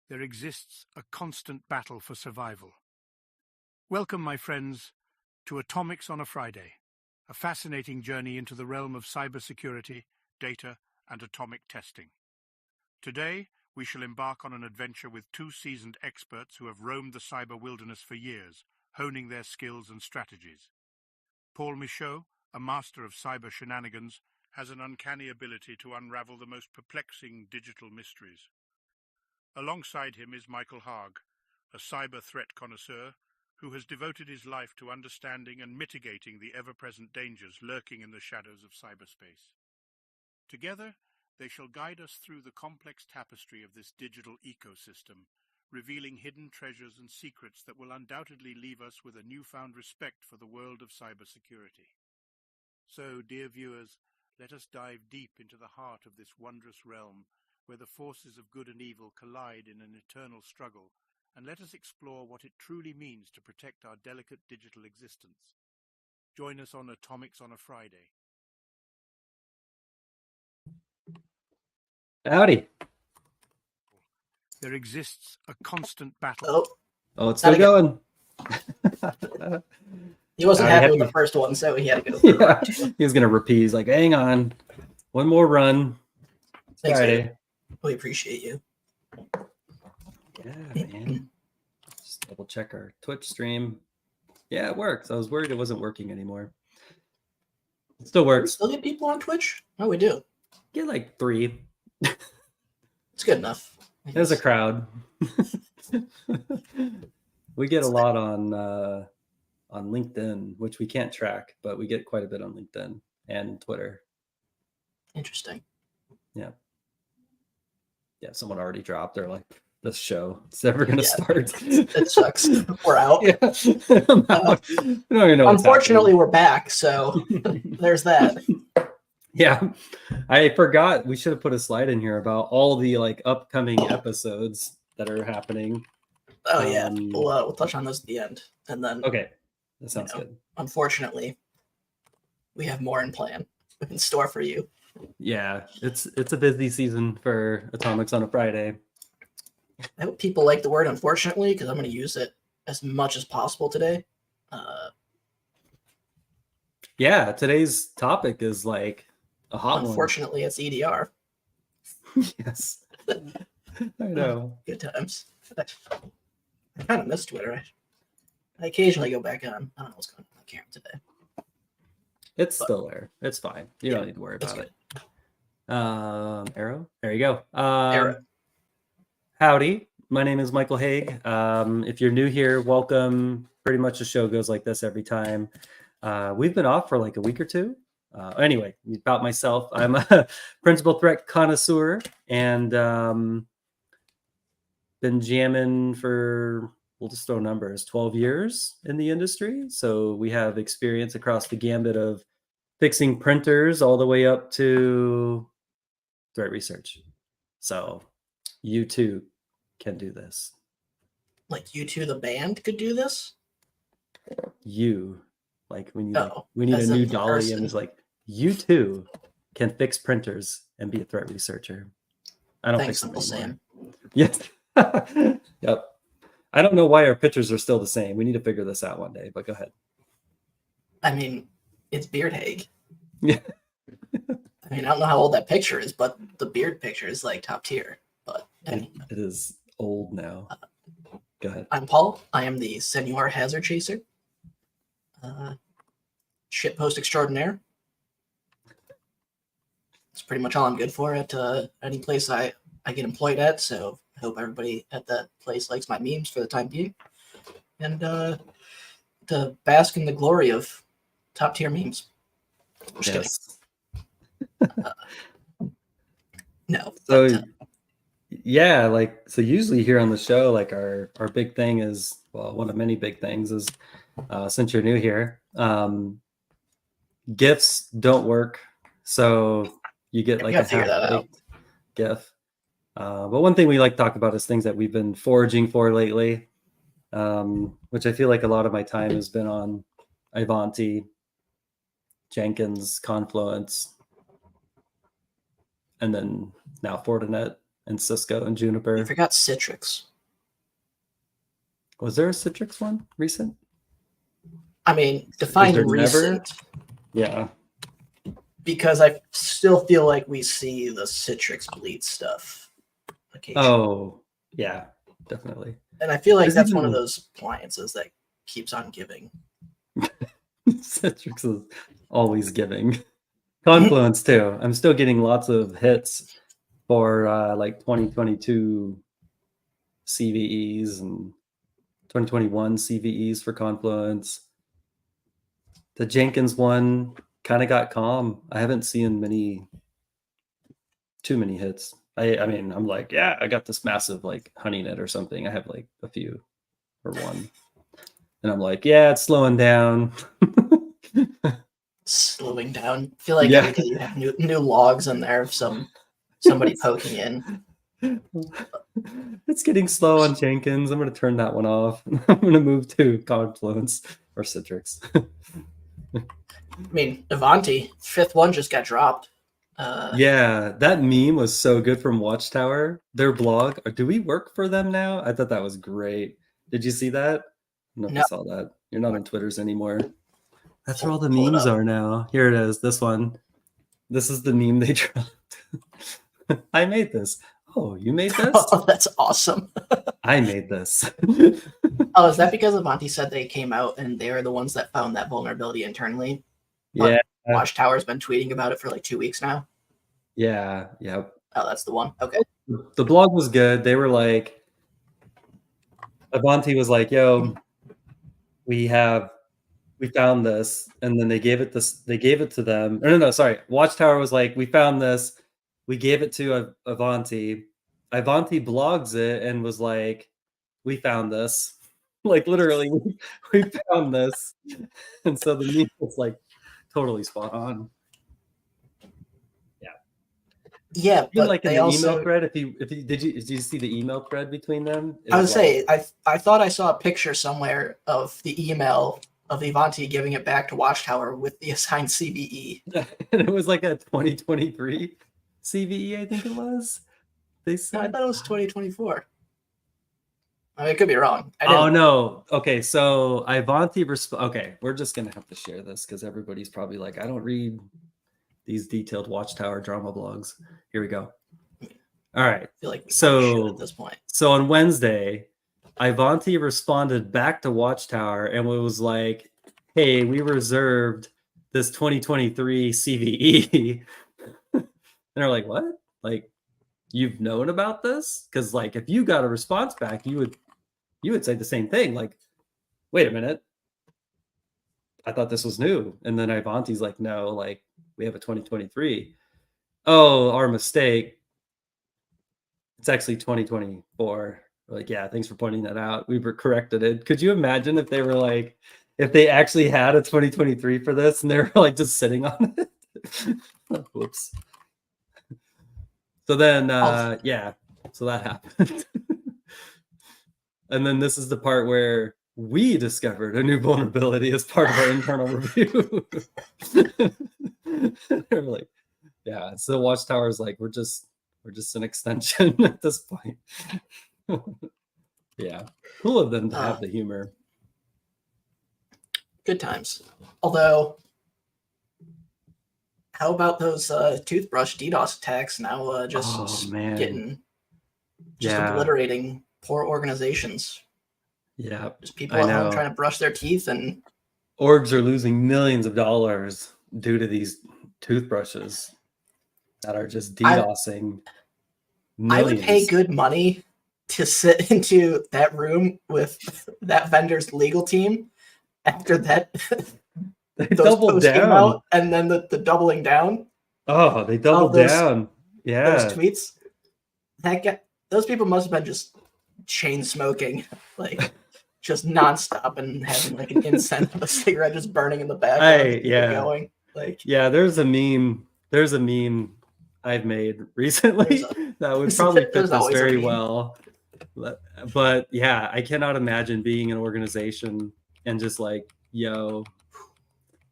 there exists a constant battle for survival. Welcome, my friends, to Atomics on a Friday, a fascinating journey into the realm of cybersecurity, data, and atomic testing. Today, we shall embark on an adventure with two seasoned experts who have roamed the cyber wilderness for years, honing their skills and strategies. Paul Michaud, a master of cyber shenanigans, has an uncanny ability to unravel the most perplexing digital mysteries. Alongside him is Michael Haag, a cyber threat connoisseur who has devoted his life to understanding and mitigating the ever-present dangers lurking in the shadows of cyberspace. Together, they shall guide us through the complex tapestry of this digital ecosystem, revealing hidden treasures and secrets that will undoubtedly leave us with a newfound respect for the world of cybersecurity. So, dear viewers, let us dive deep into the heart of this wondrous realm, where the forces of good and evil collide in an eternal struggle, and let us explore what it truly means to protect our delicate digital existence. Join us on Atomics on a Friday. Howdy. There exists a constant battle. Oh, it's still going. He wasn't happy with the first one, so he had to go for yeah, he was going to repeat. He's like, hang on. One more run. Thanks, Friday. David. We appreciate you. Yeah, man. Just double check our Twitch stream. Yeah, it works. I was worried it wasn't working anymore. It still works. Still get people on Twitch? Oh, we do. Get like 3. It's good enough. There's a crowd. We get a lot on LinkedIn, which we can't track, but we get quite a bit on LinkedIn and Twitter. Interesting. Yeah. Yeah, someone already dropped. They're like, this show, it's never going to start. It sucks. We're out. Yeah. I'm out. I don't even know Unfortunately, we're back, so there's that. Yeah, I forgot. We should have put a slide in here about all the like upcoming episodes that are happening. Oh yeah, we'll touch on those at the end, and then okay, that sounds good. Unfortunately, we have more in store for you. Yeah, it's a busy season for Atomics on a Friday. I hope people like the word "unfortunately" because I'm going to use it as much as possible today. Yeah, today's topic is like a hot one. Unfortunately, it's EDR. Yes, I know. Good times. I kind of miss Twitter. I occasionally go back on. I don't know what's going on camera today. It's still there. It's fine. You don't need to worry about it. Arrow. There you go. Arrow. Howdy. My name is Michael Haag. If you're new here, welcome. Pretty much the show goes like this every time. We've been off for like a week or two. Anyway, about myself, I'm a principal threat connoisseur and been jamming for, we'll just throw numbers, 12 years in the industry. So we have experience across the gambit of fixing printers all the way up to threat research. So you too can do this. Like U2 the band could do this? You, like when you we need a new dolly and it's like, you too can fix printers and be a threat researcher. I don't think so. Sam. Yes. Yep. I don't know why our pictures are still the same. We need to figure this out one day, but go ahead. I mean, it's Beard Haag. Yeah. I mean, I don't know how old that picture is, but the beard picture is like top tier. But it is old now. Go ahead. I'm Paul. I am the Senior Hazard Chaser. Shitpost extraordinaire. It's pretty much all I'm good for at any place I get employed at. So I hope everybody at that place likes my memes for the time being. And to bask in the glory of top tier memes. Just kidding. No. So yeah, like so usually here on the show, like our big thing is, well, one of many big things is since you're new here, GIFs don't work. So you get like a half-baked GIF. But one thing we like to talk about is things that we've been foraging for lately, which I feel like a lot of my time has been on Ivanti, Jenkins, Confluence, and then now Fortinet. and Cisco and I Juniper. forgot Citrix. Was there a Citrix one recent? I mean, Is define there never? recent. Yeah. Because I still feel like we see the Citrix bleed stuff occasionally. Oh, yeah, definitely. And I feel like There's that's one of even- those appliances that keeps on giving. Citrix is always giving. Confluence too. I'm still getting lots of hits for like 2022 CVEs and 2021 CVEs for Confluence. The Jenkins one kind of got calm. I haven't seen too many hits. I mean, I'm like, yeah, I got this massive like honeynet or something. I have like a few or one. And I'm like, yeah, it's slowing down. Slowing down. I feel like Yeah. every day you have new logs in there of somebody poking in. It's getting slow on Jenkins. I'm going to turn that one off. I'm going to move to Confluence or Citrix. I mean, Avanti, fifth one just got dropped. Yeah, that meme was so good from Watchtower. Their blog. Do we work for them now? I thought that was great. Did you see that? I don't know if No. you saw that. You're not on Twitters anymore. That's where all the Pull it memes up. are now. Here it is. This one. This is the meme they dropped. I made this. Oh, you made this? Oh, that's awesome. I made this. Oh, is that because Avanti said they came out and they're the ones that found that vulnerability internally? Yeah. Watchtower's been tweeting about it for like 2 weeks now. Yeah. Yep. Oh, that's the one. Okay. The blog was good. They were like, Avanti was like, yo, we found this. And then they gave it to them. No, sorry. Watchtower was like, we found this. We gave it to Avanti. Avanti blogs it and was like, we found this. Like literally, we found this. And so the meme was like totally spot on. Yeah, Even but like in they the also email thread, did you see the email thread between them? It I would was say I thought I saw a picture somewhere of the email of Avanti giving it back to Watchtower with the assigned CVE. and it was like a 2023 CVE, I think it was. They No, I said. thought it was 2024. I mean, I could be wrong. Oh no. Okay, so Ivanti okay, we're just gonna have to share this because everybody's probably like, I don't read these detailed Watchtower drama blogs. Here we go. All right. I feel like we So should at this point. So on Wednesday, Ivanti responded back to Watchtower and was like, hey, we reserved this 2023 CVE. And they're like, what? Like, you've known about this? Because like if you got a response back, you would say the same thing. Like, wait a minute. I thought this was new. And then Ivanti's like, no, like we have a 2023. Oh, our mistake. It's actually 2024. We're like, yeah, thanks for pointing that out. We were corrected it. Could you imagine if they were like, if they actually had a 2023 for this and they were like just sitting on it? Whoops. So then, yeah, so that happened. And then this is the part where we discovered a new vulnerability as part of our internal review. They're like, yeah, so Watchtower's like, we're just an extension at this point. Yeah, cool of them to have the humor. Good times. Although, how about those toothbrush DDoS attacks now just getting obliterating poor organizations? Yeah, just people at home trying to brush their teeth, and orgs are losing millions of dollars due to these toothbrushes that are just DDoSing. I would pay good money to sit into that room with that vendor's legal team after that. They those doubled posts came down, out, and then the doubling down. Oh, they doubled down. Yeah, those tweets. Those people must have been just chain smoking, like just nonstop, and having like an incense of a cigarette just burning in the background. Going like there's a meme I've made recently that would probably fit this very well. But yeah, I cannot imagine being an organization and just like, yo,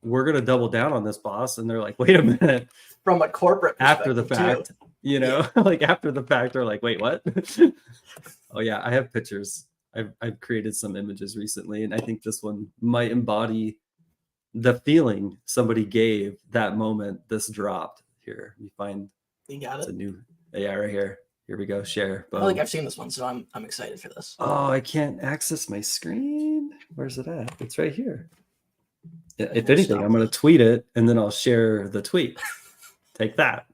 we're gonna double down on this, boss. And they're like, wait a minute. From a corporate after the fact, you know, like after the fact, they're like, wait, what? Oh yeah, I have pictures. I've created some images recently, and I think this one might embody the feeling somebody gave that moment this dropped. Here, you find You got it's it. a new right here. Here we go. Share. I feel like Boom. I've seen this one, so I'm excited for this. Oh, I can't access my screen. Where's it at? It's right here. If anything, I'm going to tweet it, and then I'll share the tweet. Take that.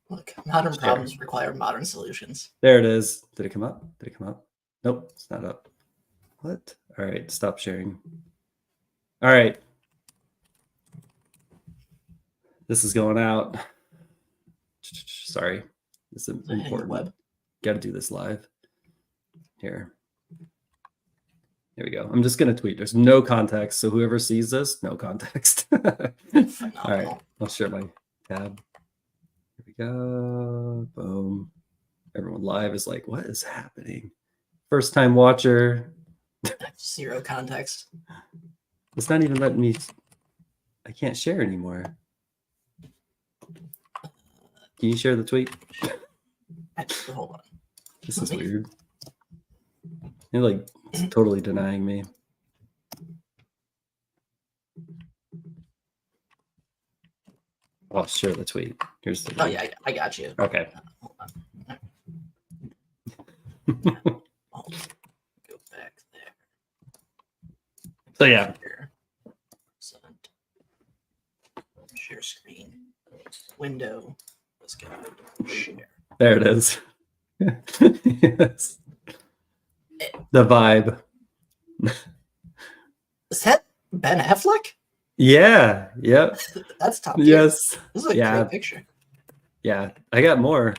Look, modern problems require modern solutions. There it is. Did it come up? Did it come up? Nope, it's not up. What? All right, stop sharing. All right. This is going out. Sorry. This is important. Got to do this live. Here. Here we go. I'm just going to tweet. There's no context. So whoever sees this, no context. All right. I'll share my tab. Here we go. Boom. Everyone live is like, what is happening? First time watcher. Zero context. It's not even letting me. I can't share anymore. Can you share the tweet? Hold on. This is weird. You're like totally denying me. I'll share the tweet. Here's the. Oh yeah, I got you. Okay. Hold on. Go back there. So yeah. Share screen. Window. Let's go. Share. There it is. Yes. The vibe. Is that Ben Affleck? Yeah. Yep. That's top. Yes. This is a great picture. Yeah, I got more.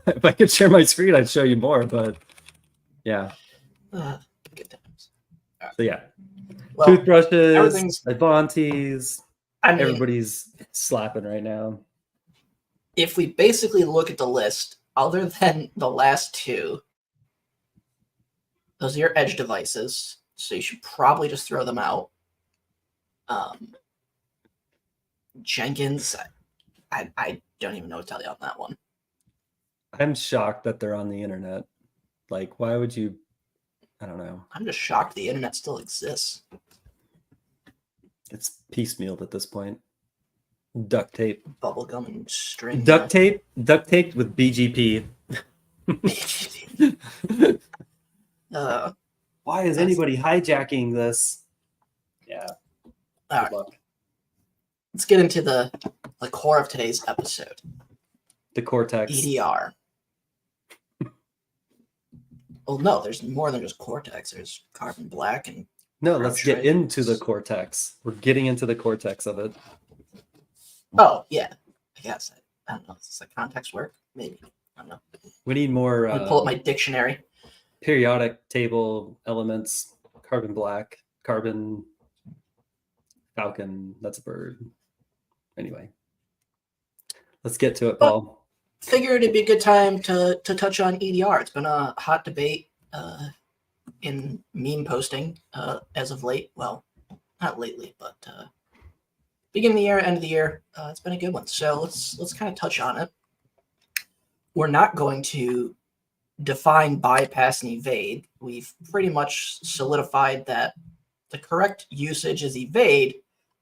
If I could share my screen, I'd show you more. But yeah. Good times. Right. So yeah. Well, toothbrushes, Avantis. I mean, everybody's slapping right now. If we basically look at the list, other than the last two, those are your edge devices, so you should probably just throw them out. Jenkins, I don't even know what to tell you on that one. I'm shocked that they're on the internet. Like, why would you? I don't know. I'm just shocked the internet still exists. It's piecemealed at this point. Duct tape. Bubblegum and string. Duct tape with BGP. Why is anybody hijacking this? Yeah. All right. Let's get into the core of today's episode. The cortex. EDR. Well, no, there's more than just cortex. There's carbon black and. No, let's get into the cortex. We're getting into the cortex of it. Oh, yeah. I guess. I don't know. Is this like context work? Maybe. I don't know. We need more. Let me pull up my dictionary. Periodic table elements. Carbon black. Carbon. Falcon. That's a bird. Anyway. Let's get to it, Paul. Figured it'd be a good time to touch on EDR. It's been a hot debate in meme posting as of late. Well, not lately, but beginning of the year, end of the year, it's been a good one. So let's kind of touch on it. We're not going to define bypass and evade. We've pretty much solidified that the correct usage is evade,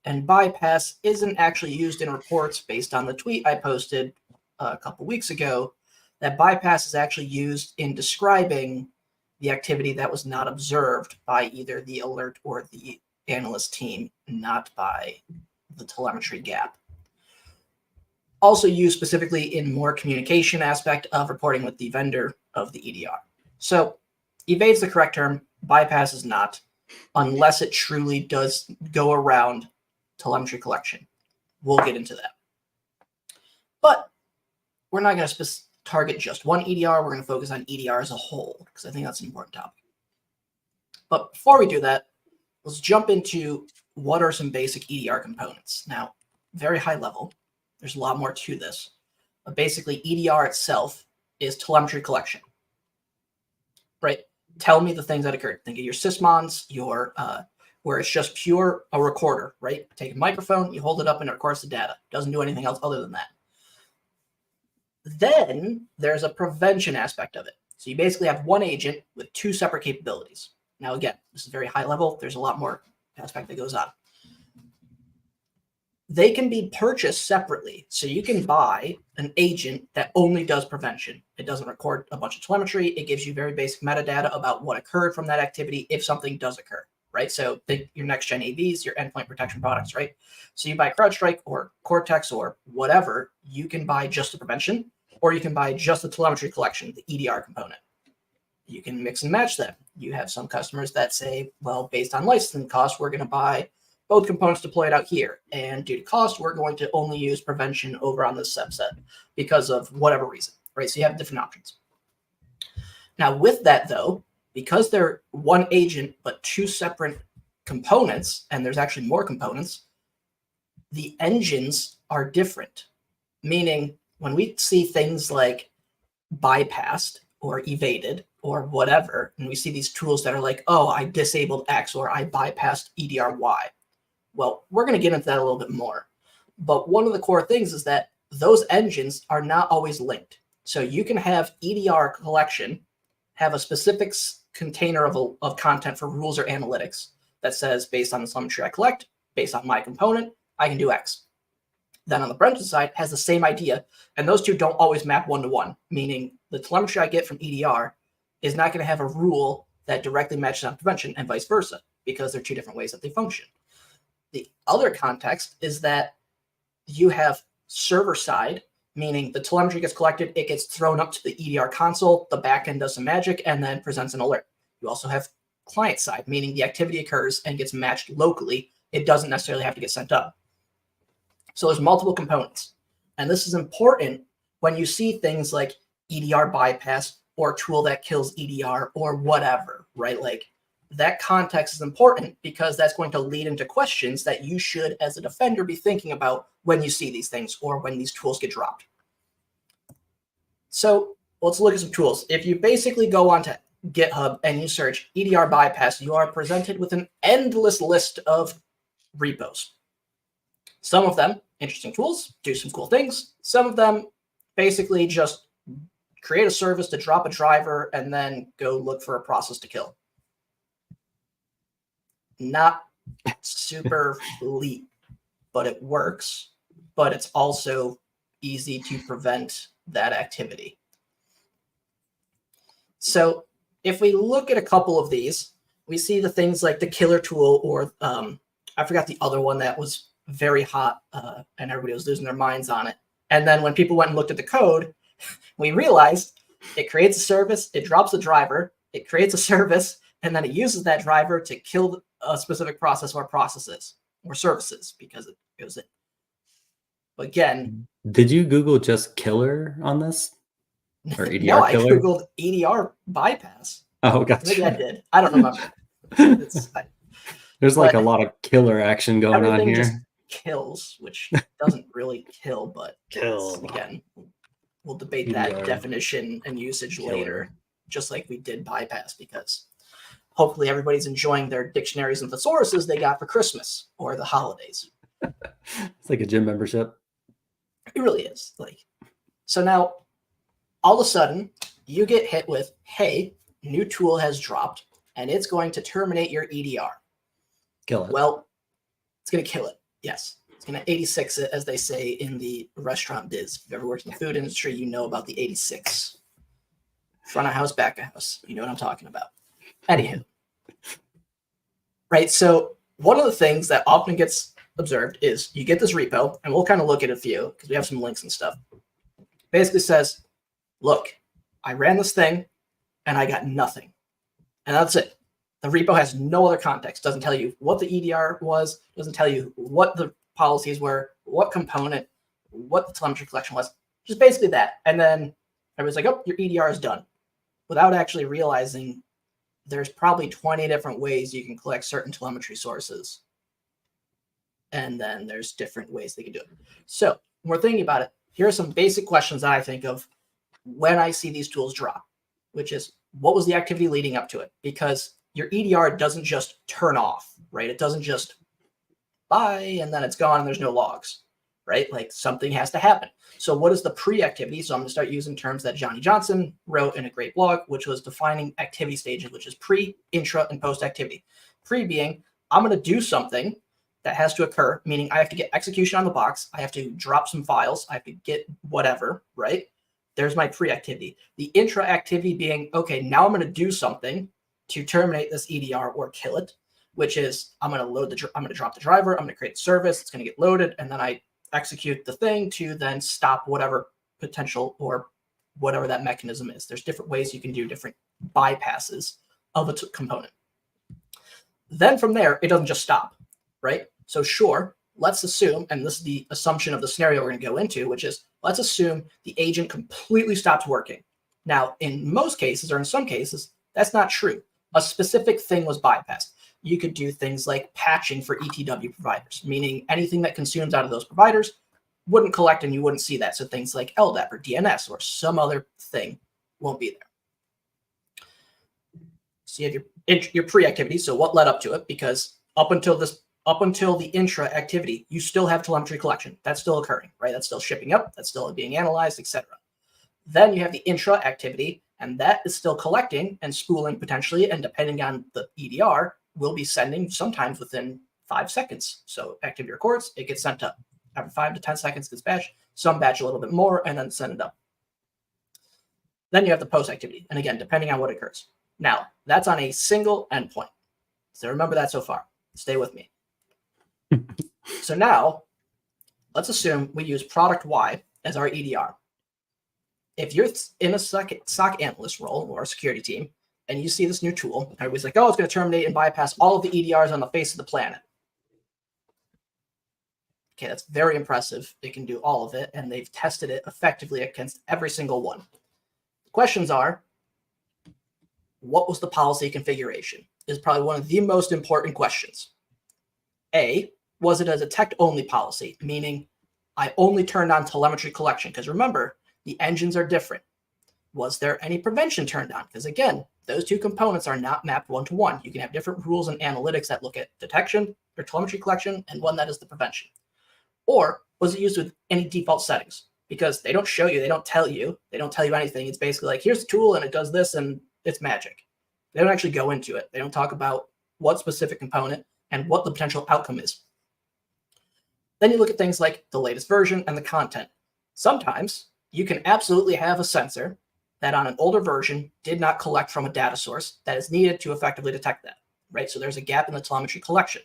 and bypass isn't actually used in reports based on the tweet I posted a couple weeks ago. That bypass is actually used in describing the activity that was not observed by either the alert or the analyst team, not by the telemetry gap. Also used specifically in more communication aspect of reporting with the vendor of the EDR. So evade is the correct term, bypass is not, unless it truly does go around telemetry collection. We'll get into that. But we're not going to target just one EDR. We're going to focus on EDR as a whole, because I think that's an important topic. But before we do that, let's jump into what are some basic EDR components. Now, very high level, there's a lot more to this. But basically, EDR itself is telemetry collection. Right? Tell me the things that occurred. Think of your sysmons, your where it's just pure a recorder, right? Take a microphone, you hold it up, and it records the data. Doesn't do anything else other than that. Then there's a prevention aspect of it. So you basically have one agent with two separate capabilities. Now, again, this is very high level. There's a lot more aspect that goes on. They can be purchased separately. So you can buy an agent that only does prevention. It doesn't record a bunch of telemetry. It gives you very basic metadata about what occurred from that activity if something does occur, right? So think your next-gen AVs, your endpoint protection products, right? So you buy CrowdStrike or Cortex or whatever, you can buy just the prevention, or you can buy just the telemetry collection, the EDR component. You can mix and match them. You have some customers that say, well, based on licensing costs, we're going to buy both components deployed out here. And due to cost, we're going to only use prevention over on this subset because of whatever reason, right? So you have different options. Now with that though, because they're one agent, but two separate components, and there's actually more components, the engines are different. Meaning when we see things like bypassed or evaded or whatever, and we see these tools that are like, oh, I disabled X or I bypassed EDR Y. Well, we're going to get into that a little bit more. But one of the core things is that those engines are not always linked. So you can have EDR collection, have a specific container of content for rules or analytics that says, based on the telemetry I collect, based on my component, I can do X. Then on the prevention side has the same idea, and those two don't always map one-to-one, meaning the telemetry I get from EDR is not going to have a rule that directly matches on prevention and vice versa, because they're two different ways that they function. The other context is that you have server side, meaning the telemetry gets collected, it gets thrown up to the EDR console, the backend does some magic, and then presents an alert. You also have client side, meaning the activity occurs and gets matched locally. It doesn't necessarily have to get sent up. So there's multiple components. And this is important when you see things like EDR bypass or a tool that kills EDR or whatever, right? Like that context is important because that's going to lead into questions that you should, as a defender, be thinking about when you see these things or when these tools get dropped. So let's look at some tools. If you basically go onto GitHub and you search EDR bypass, you are presented with an endless list of repos. Some of them, interesting tools, do some cool things. Some of them basically just create a service to drop a driver and then go look for a process to kill. Not super elite, but it works. But it's also easy to prevent that activity. So if we look at a couple of these, we see the things like the killer tool, or I forgot the other one that was very hot and everybody was losing their minds on it. And then when people went and looked at the code, we realized it creates a service, it drops a driver, it creates a service, and then it uses that driver to kill a specific process or processes or services because it goes in. But again, did you Google just killer on this? Or EDR no, I killer? Googled EDR bypass. Oh, gotcha. Maybe I did. I don't remember. There's like a lot of killer action going on here. Just kills, which doesn't really kill, but again, we'll debate that definition and usage later, just like we did bypass, because hopefully everybody's enjoying their dictionaries and thesauruses they got for Christmas or the holidays. It's like a gym membership. It really is. Like, so now all of a sudden you get hit with, hey, new tool has dropped and it's going to terminate your EDR. Kill it. Well, it's going to kill it. Yes. It's going to 86 it, as they say in the restaurant biz. If you've ever worked in the food industry, you know about the 86. Front of house, back of house. You know what I'm talking about. Anywho. Right. So one of the things that often gets observed is you get this repo, and we'll kind of look at a few because we have some links and stuff. Basically says, look, I ran this thing and I got nothing. And that's it. The repo has no other context. Doesn't tell you what the EDR was. Doesn't tell you what the policies were, what component, what the telemetry collection was. Just basically that. And then everybody's like, oh, your EDR is done. Without actually realizing there's probably 20 different ways you can collect certain telemetry sources. And then there's different ways they can do it. So when we're thinking about it, here are some basic questions that I think of when I see these tools drop, which is, what was the activity leading up to it? Because your EDR doesn't just turn off, right? It doesn't just bye and then it's gone and there's no logs, right? Like something has to happen. So what is the pre-activity? So I'm going to start using terms that Johnny Johnson wrote in a great blog, which was defining activity stages, which is pre, intra, and post-activity. Pre being, I'm going to do something that has to occur, meaning I have to get execution on the box. I have to drop some files. I have to get whatever, right? There's my pre-activity. The intra-activity being, okay, now I'm going to do something to terminate this EDR or kill it, which is I'm going to drop the driver. I'm going to create service. It's going to get loaded. And then I execute the thing to then stop whatever potential or whatever that mechanism is. There's different ways you can do different bypasses of a component. Then from there, it doesn't just stop, right? So sure, let's assume, and this is the assumption of the scenario we're going to go into, which is let's assume the agent completely stops working. Now, in most cases, or in some cases, that's not true. A specific thing was bypassed. You could do things like patching for ETW providers, meaning anything that consumes out of those providers wouldn't collect and you wouldn't see that. So things like LDAP or DNS or some other thing won't be there. So you have your pre-activity. So what led up to it? Because up until the intra activity, you still have telemetry collection. That's still occurring, right? That's still shipping up. That's still being analyzed, etc. Then you have the intra activity, and that is still collecting and spooling potentially. And depending on the EDR, will be sending sometimes within 5 seconds. So activity records, it gets sent up. Every 5 to 10 seconds gets batched. Some batch a little bit more and then send it up. Then you have the post activity. And again, depending on what occurs. Now, that's on a single endpoint. So remember that so far. Stay with me. So now, let's assume we use product Y as our EDR. If you're in a SOC analyst role or a security team, and you see this new tool, everybody's like, oh, it's going to terminate and bypass all of the EDRs on the face of the planet. Okay, that's very impressive. It can do all of it, and they've tested it effectively against every single one. The questions are, what was the policy configuration? Is probably one of the most important questions. A, was it a detect-only policy, meaning I only turned on telemetry collection? Because remember, the engines are different. Was there any prevention turned on? Because again, those two components are not mapped one-to-one. You can have different rules and analytics that look at detection or telemetry collection, and one that is the prevention. Or was it used with any default settings? Because they don't show you, they don't tell you anything. It's basically like, here's the tool and it does this and it's magic. They don't actually go into it. They don't talk about what specific component and what the potential outcome is. Then you look at things like the latest version and the content. Sometimes you can absolutely have a sensor that on an older version did not collect from a data source that is needed to effectively detect that, right? So there's a gap in the telemetry collection.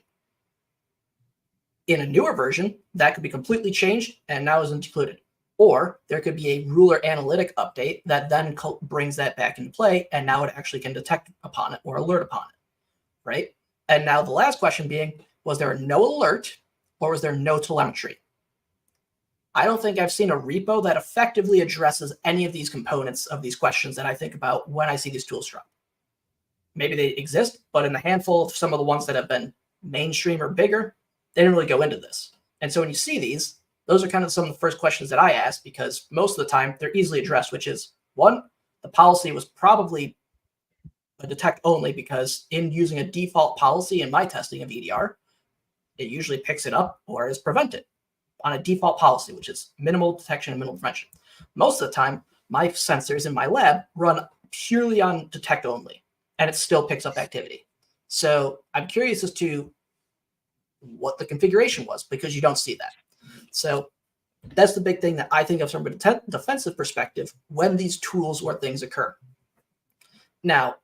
In a newer version, that could be completely changed and now isn't included. Or there could be a ruler analytic update that then brings that back into play, and now it actually can detect upon it or alert upon it, right? And now the last question being, was there no alert or was there no telemetry? I don't think I've seen a repo that effectively addresses any of these components of these questions that I think about when I see these tools drop. Maybe they exist, but in the handful of some of the ones that have been mainstream or bigger, they didn't really go into this. And so when you see these, those are kind of some of the first questions that I ask, because most of the time they're easily addressed, which is, one, the policy was probably a detect only, because in using a default policy in my testing of EDR, it usually picks it up or is prevented on a default policy, which is minimal detection and minimal prevention. Most of the time, my sensors in my lab run purely on detect only, and it still picks up activity. So I'm curious as to what the configuration was, because you don't see that. So that's the big thing that I think of from a defensive perspective when these tools or things occur. Now,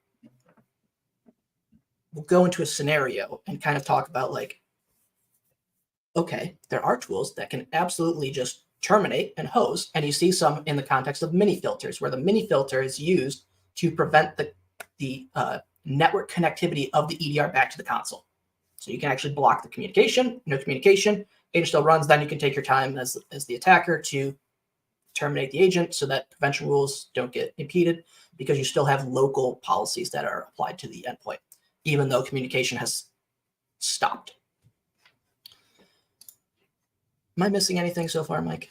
we'll go into a scenario and kind of talk about, like, okay, there are tools that can absolutely just terminate and hose, and you see some in the context of mini filters, where the mini filter is used to prevent the network connectivity of the EDR back to the console. So you can actually block the communication, no communication, agent still runs, then you can take your time as the attacker to terminate the agent so that prevention rules don't get impeded, because you still have local policies that are applied to the endpoint, even though communication has stopped. Am I missing anything so far, Mike?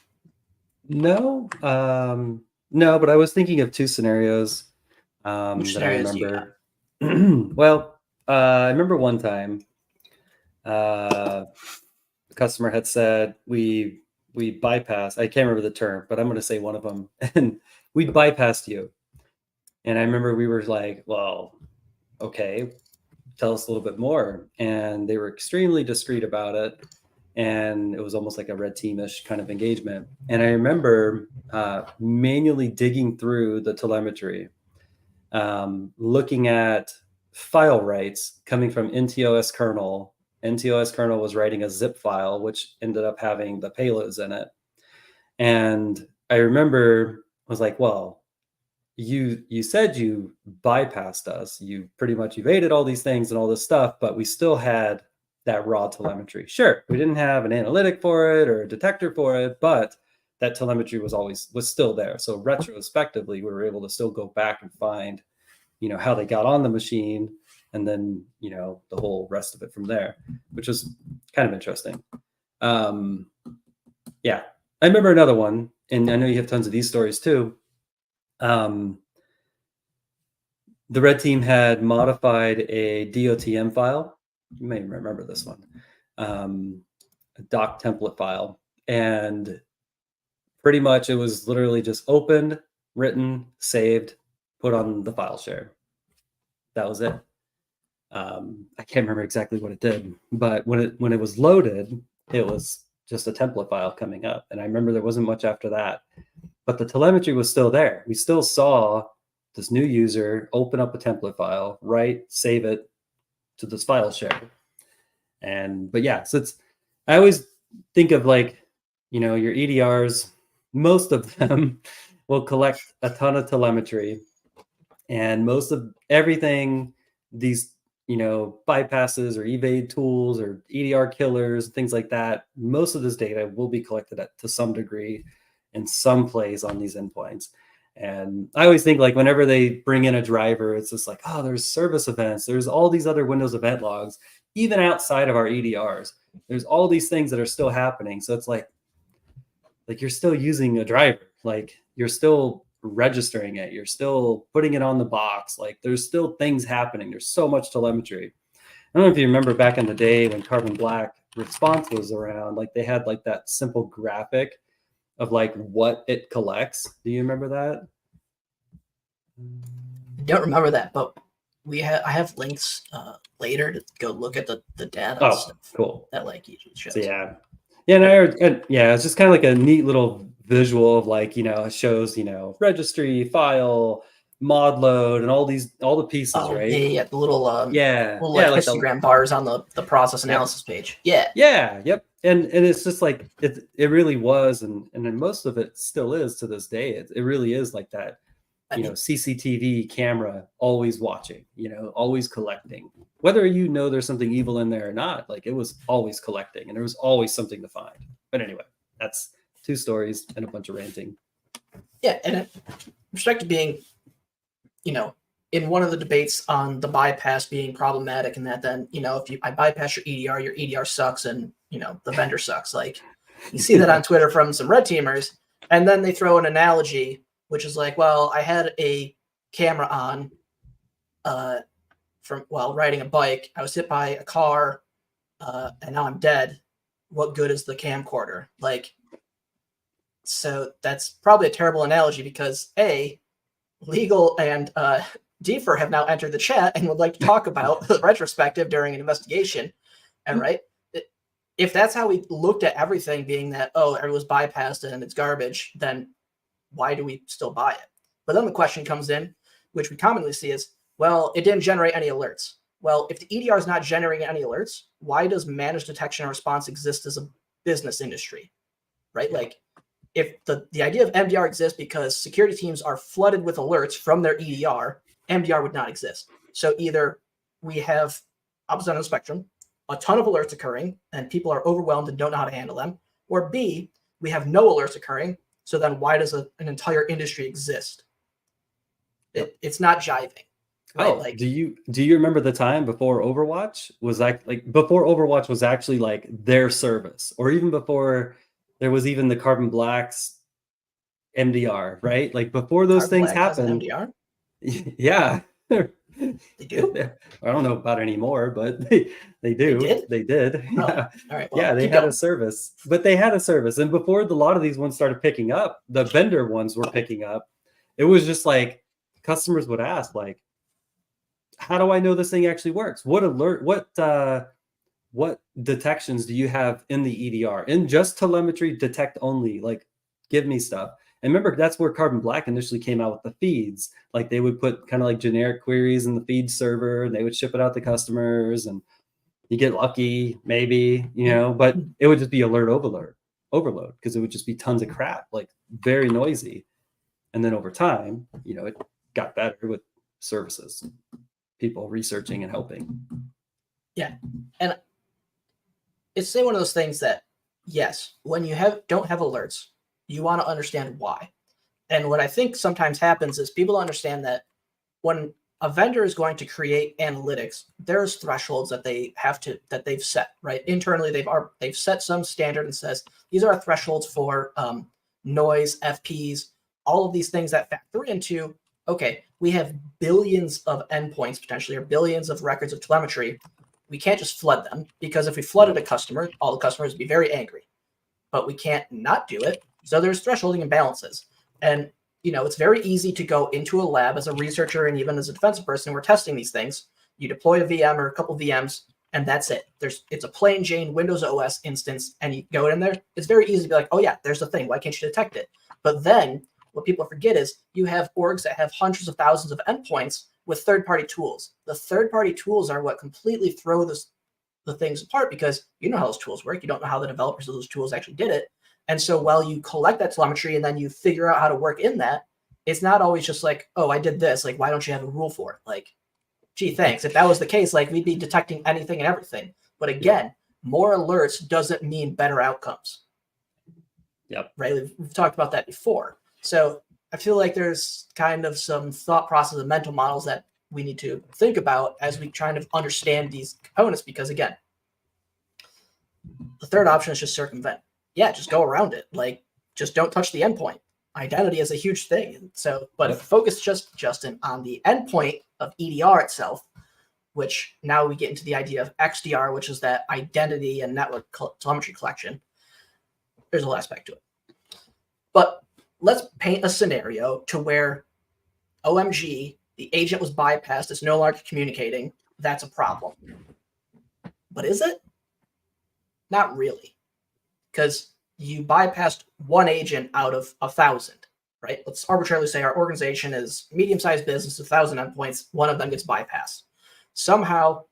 No, no, but I was thinking of two scenarios Which that I scenarios do you remember. Well, I remember one time the customer had said, we we bypassed, I can't remember the term, but I'm going to say one of them, and we bypassed you. And I remember we were like, well, okay, tell us a little bit more. And they were extremely discreet about it. And it was almost like a red teamish kind of engagement. And I remember manually digging through the telemetry, looking at file writes coming from NTOS kernel. NTOS kernel was writing a zip file, which ended up having the payloads in it. And I remember I was like, well, you said you bypassed us. You pretty much evaded all these things and all this stuff, but we still had that raw telemetry. Sure, we didn't have an analytic for it or a detector for it, but that telemetry was still there. So retrospectively, we were able to still go back and find, how they got on the machine, and then, the whole rest of it from there, which was kind of interesting. Yeah, I remember another one, and I know you have tons of these stories too. The red team had modified a DOTM file. You may remember this one, a doc template file. And pretty much it was literally just opened, written, saved, put on the file share. That was it. I can't remember exactly what it did, but when it was loaded, it was just a template file coming up. And I remember there wasn't much after that, but the telemetry was still there. We still saw this new user open up a template file, write, save it to this file share. But yeah, so I always think of your EDRs, most of them will collect a ton of telemetry, and most of everything, these, bypasses or evade tools or EDR killers, things like that, most of this data will be collected to some degree in some place on these endpoints. And I always think whenever they bring in a driver, it's just like, oh, there's service events. There's all these other Windows event logs, even outside of our EDRs. There's all these things that are still happening. So it's like you're still using a driver. You're still registering it. You're still putting it on the box. There's still things happening. There's so much telemetry. I don't know if you remember back in the day when Carbon Black Response was around, they had that simple graphic of what it collects. Do you remember that? I don't remember that, but I have links later to go look at the data and stuff. Cool. That usually shows. So, yeah. It's just kind of a neat little visual of it shows, registry, file, mod load, and all the pieces, right? Yeah, the little little histogram bars on the process analysis page. Yeah. Yep. And it's just it really was, and most of it still is to this day. It really is that, CCTV camera always watching, always collecting, whether there's something evil in there or not. It was always collecting, and there was always something to find. But anyway, that's 2 stories and a bunch of ranting. Yeah, and with respect to being, in one of the debates on the bypass being problematic, and that then, if I bypass your EDR sucks, and the vendor sucks. You see that on Twitter from some red teamers, and then they throw an analogy, which is well, I had a camera on from while riding a bike. I was hit by a car, and now I'm dead. What good is the camcorder? So that's probably a terrible analogy, because Legal and Defer have now entered the chat and would like to talk about the retrospective during an investigation. And right, if that's how we looked at everything, being that, it was bypassed and it's garbage, then why do we still buy it? But then the question comes in, which we commonly see, is, well, it didn't generate any alerts. Well, if the EDR is not generating any alerts, why does managed detection and response exist as a business industry? Right? If the idea of MDR exists because security teams are flooded with alerts from their EDR, MDR would not exist. So either we have, opposite end of the spectrum, a ton of alerts occurring and people are overwhelmed and don't know how to handle them, or B, we have no alerts occurring. So then why does an entire industry exist? It's not jiving. Right? Do you remember the time before Overwatch was before Overwatch was actually their service, or even before there was even the Carbon Black's MDR, right? Before those things happened. MDR? Yeah. They do? I don't know about anymore, but they do. did? They did. Oh, Yeah. all right. Well, Yeah, they keep had going. a service, but they had a service. And before a lot of these ones started picking up, the vendor ones were picking up. It was just like customers would ask, like, how do I know this thing actually works? What detections do you have in the EDR? In just telemetry, detect only, like give me stuff. And remember, that's where Carbon Black initially came out with the feeds. Like they would put kind of like generic queries in the feed server and they would ship it out to customers and you get lucky, maybe, but it would just be alert overload because it would just be tons of crap, like very noisy. And then over time, it got better with services, people researching and helping. Yeah. And it's one of those things that, yes, when you don't have alerts, you want to understand why. And what I think sometimes happens is people don't understand that when a vendor is going to create analytics, there's thresholds that they've set, right? Internally, they've set some standard and says, these are our thresholds for noise, FPs, all of these things that factor into, okay, we have billions of endpoints potentially, or billions of records of telemetry. We can't just flood them, because if we flooded a customer, all the customers would be very angry. But we can't not do it. So there's thresholding and balances. And it's very easy to go into a lab as a researcher and even as a defensive person. We're testing these things. You deploy a VM or a couple VMs, and that's it. It's a plain Jane Windows OS instance, and you go in there. It's very easy to be like, oh yeah, there's a thing. Why can't you detect it? But then what people forget is you have orgs that have hundreds of thousands of endpoints with third-party tools. The third-party tools are what completely throw the things apart, because you know how those tools work. You don't know how the developers of those tools actually did it. And so while you collect that telemetry and then you figure out how to work in that, it's not always just like, oh, I did this. Like, why don't you have a rule for it? Like, gee, thanks. If that was the case, like, we'd be detecting anything and everything. But again, more alerts doesn't mean better outcomes. Yep. Right? We've talked about that before. So I feel like there's kind of some thought process and mental models that we need to think about as we try to understand these components, because again, the third option is just circumvent. Yeah, just go around it. Like, just don't touch the endpoint. Identity is a huge thing. So, but focus Justin, on the endpoint of EDR itself, which now we get into the idea of XDR, which is that identity and network telemetry collection. There's a whole aspect to it. But let's paint a scenario to where OMG, the agent was bypassed, it's no longer communicating. That's a problem. But is it? Not really. Because you bypassed one agent out of 1,000, right? Let's arbitrarily say our organization is medium-sized business, 1,000 endpoints, one of them gets bypassed. Somehow,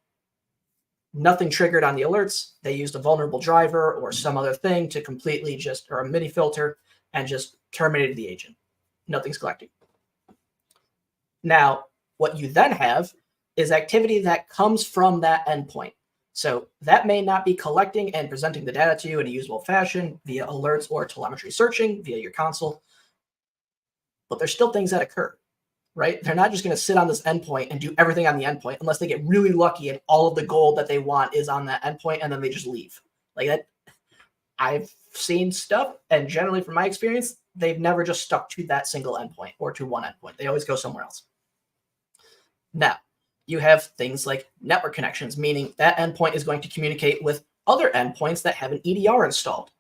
nothing triggered on the alerts. They used a vulnerable driver or some other thing to completely or a mini filter, and just terminated the agent. Nothing's collecting. Now, what you then have is activity that comes from that endpoint. So that may not be collecting and presenting the data to you in a usable fashion via alerts or telemetry searching via your console, but there's still things that occur, right? They're not just going to sit on this endpoint and do everything on the endpoint unless they get really lucky and all of the gold that they want is on that endpoint, and then they just leave. Like that, I've seen stuff, and generally from my experience, they've never just stuck to that single endpoint or to one endpoint. They always go somewhere else. Now, you have things like network connections, meaning that endpoint is going to communicate with other endpoints that have an EDR installed.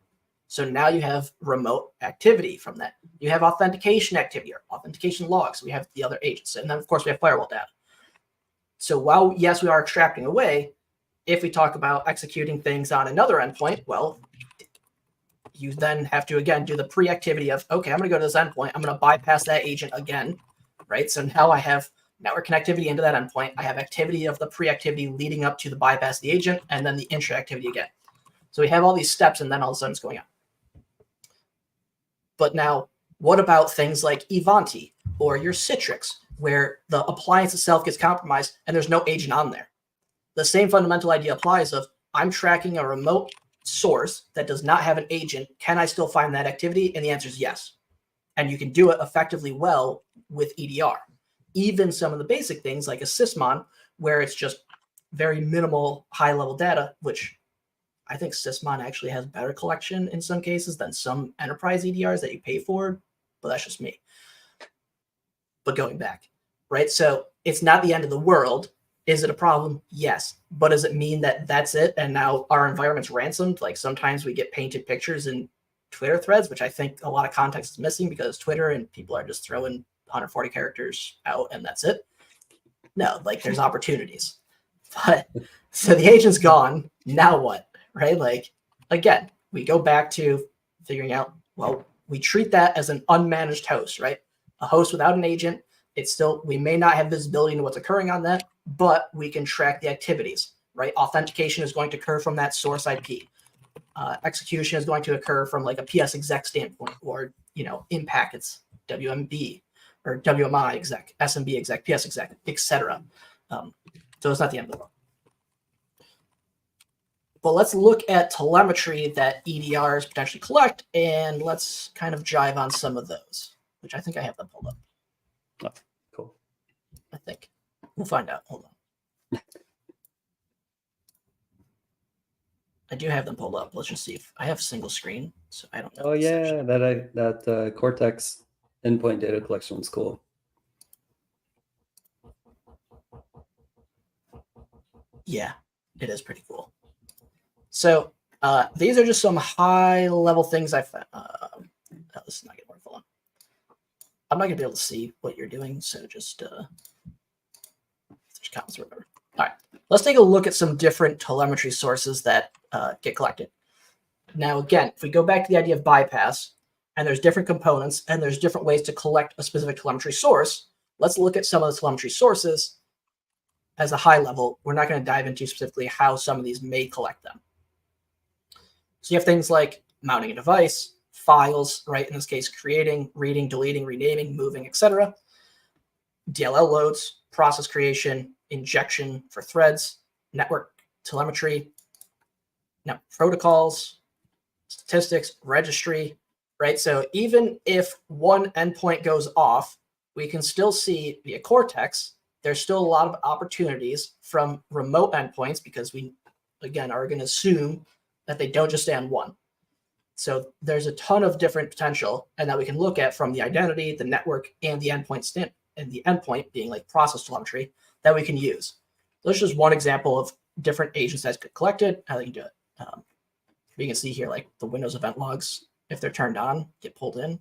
So now you have remote activity from that. You have authentication activity or authentication logs. We have the other agents. And then, of course, we have firewall data. So while, yes, we are extracting away, if we talk about executing things on another endpoint, well, you then have to, again, do the pre-activity of, okay, I'm going to go to this endpoint. I'm going to bypass that agent again, right? So now I have network connectivity into that endpoint. I have activity of the pre-activity leading up to the bypass of the agent, and then the intra-activity again. So we have all these steps, and then all of a sudden it's going on. But now, what about things like Ivanti or your Citrix, where the appliance itself gets compromised and there's no agent on there? The same fundamental idea applies of, I'm tracking a remote source that does not have an agent. Can I still find that activity? And the answer is yes. And you can do it effectively well with EDR. Even some of the basic things like a Sysmon, where it's just very minimal high-level data, which I think Sysmon actually has better collection in some cases than some enterprise EDRs that you pay for, but that's just me. But going back, right? So it's not the end of the world. Is it a problem? Yes. But does it mean that that's it and now our environment's ransomed? Like sometimes we get painted pictures in Twitter threads, which I think a lot of context is missing because Twitter and people are just throwing 140 characters out and that's it. No, like there's opportunities. But so the agent's gone. Now what? Right? Like, again, we go back to figuring out, well, we treat that as an unmanaged host, right? A host without an agent. It's still, we may not have visibility into what's occurring on that, but we can track the activities, right? Authentication is going to occur from that source IP. Execution is going to occur from like a PS exec standpoint, or, in packets, WMB or WMI exec, SMB exec, PS exec, etc. So it's not the end of the world. But let's look at telemetry that EDRs potentially collect, and let's kind of jive on some of those, which I think I have them pulled up. Oh, cool. I think. We'll find out. Hold on. I do have them pulled up. Let's just see if I have single screen, so I don't know. Oh yeah, that Cortex endpoint data collection was cool. Yeah, it is pretty cool. So these are just some high-level things I found. This is not going to work for long. I'm not going to be able to see what you're doing, so just there's comments or whatever. All right, let's take a look at some different telemetry sources that get collected. Now, again, if we go back to the idea of bypass, and there's different components, and there's different ways to collect a specific telemetry source, let's look at some of the telemetry sources as a high level. We're not going to dive into specifically how some of these may collect them. So you have things like mounting a device, files, right? In this case, creating, reading, deleting, renaming, moving, etc. DLL loads, process creation, injection for threads, network telemetry, protocols, statistics, registry, right? So even if one endpoint goes off, we can still see via Cortex, there's still a lot of opportunities from remote endpoints because we, again, are going to assume that they don't just stay on one. So there's a ton of different potential and that we can look at from the identity, the network, and the endpoint and the endpoint being like process telemetry that we can use. So that's just one example of different agents that get collected, how they can do it. We can see here like the Windows event logs, if they're turned on, get pulled in.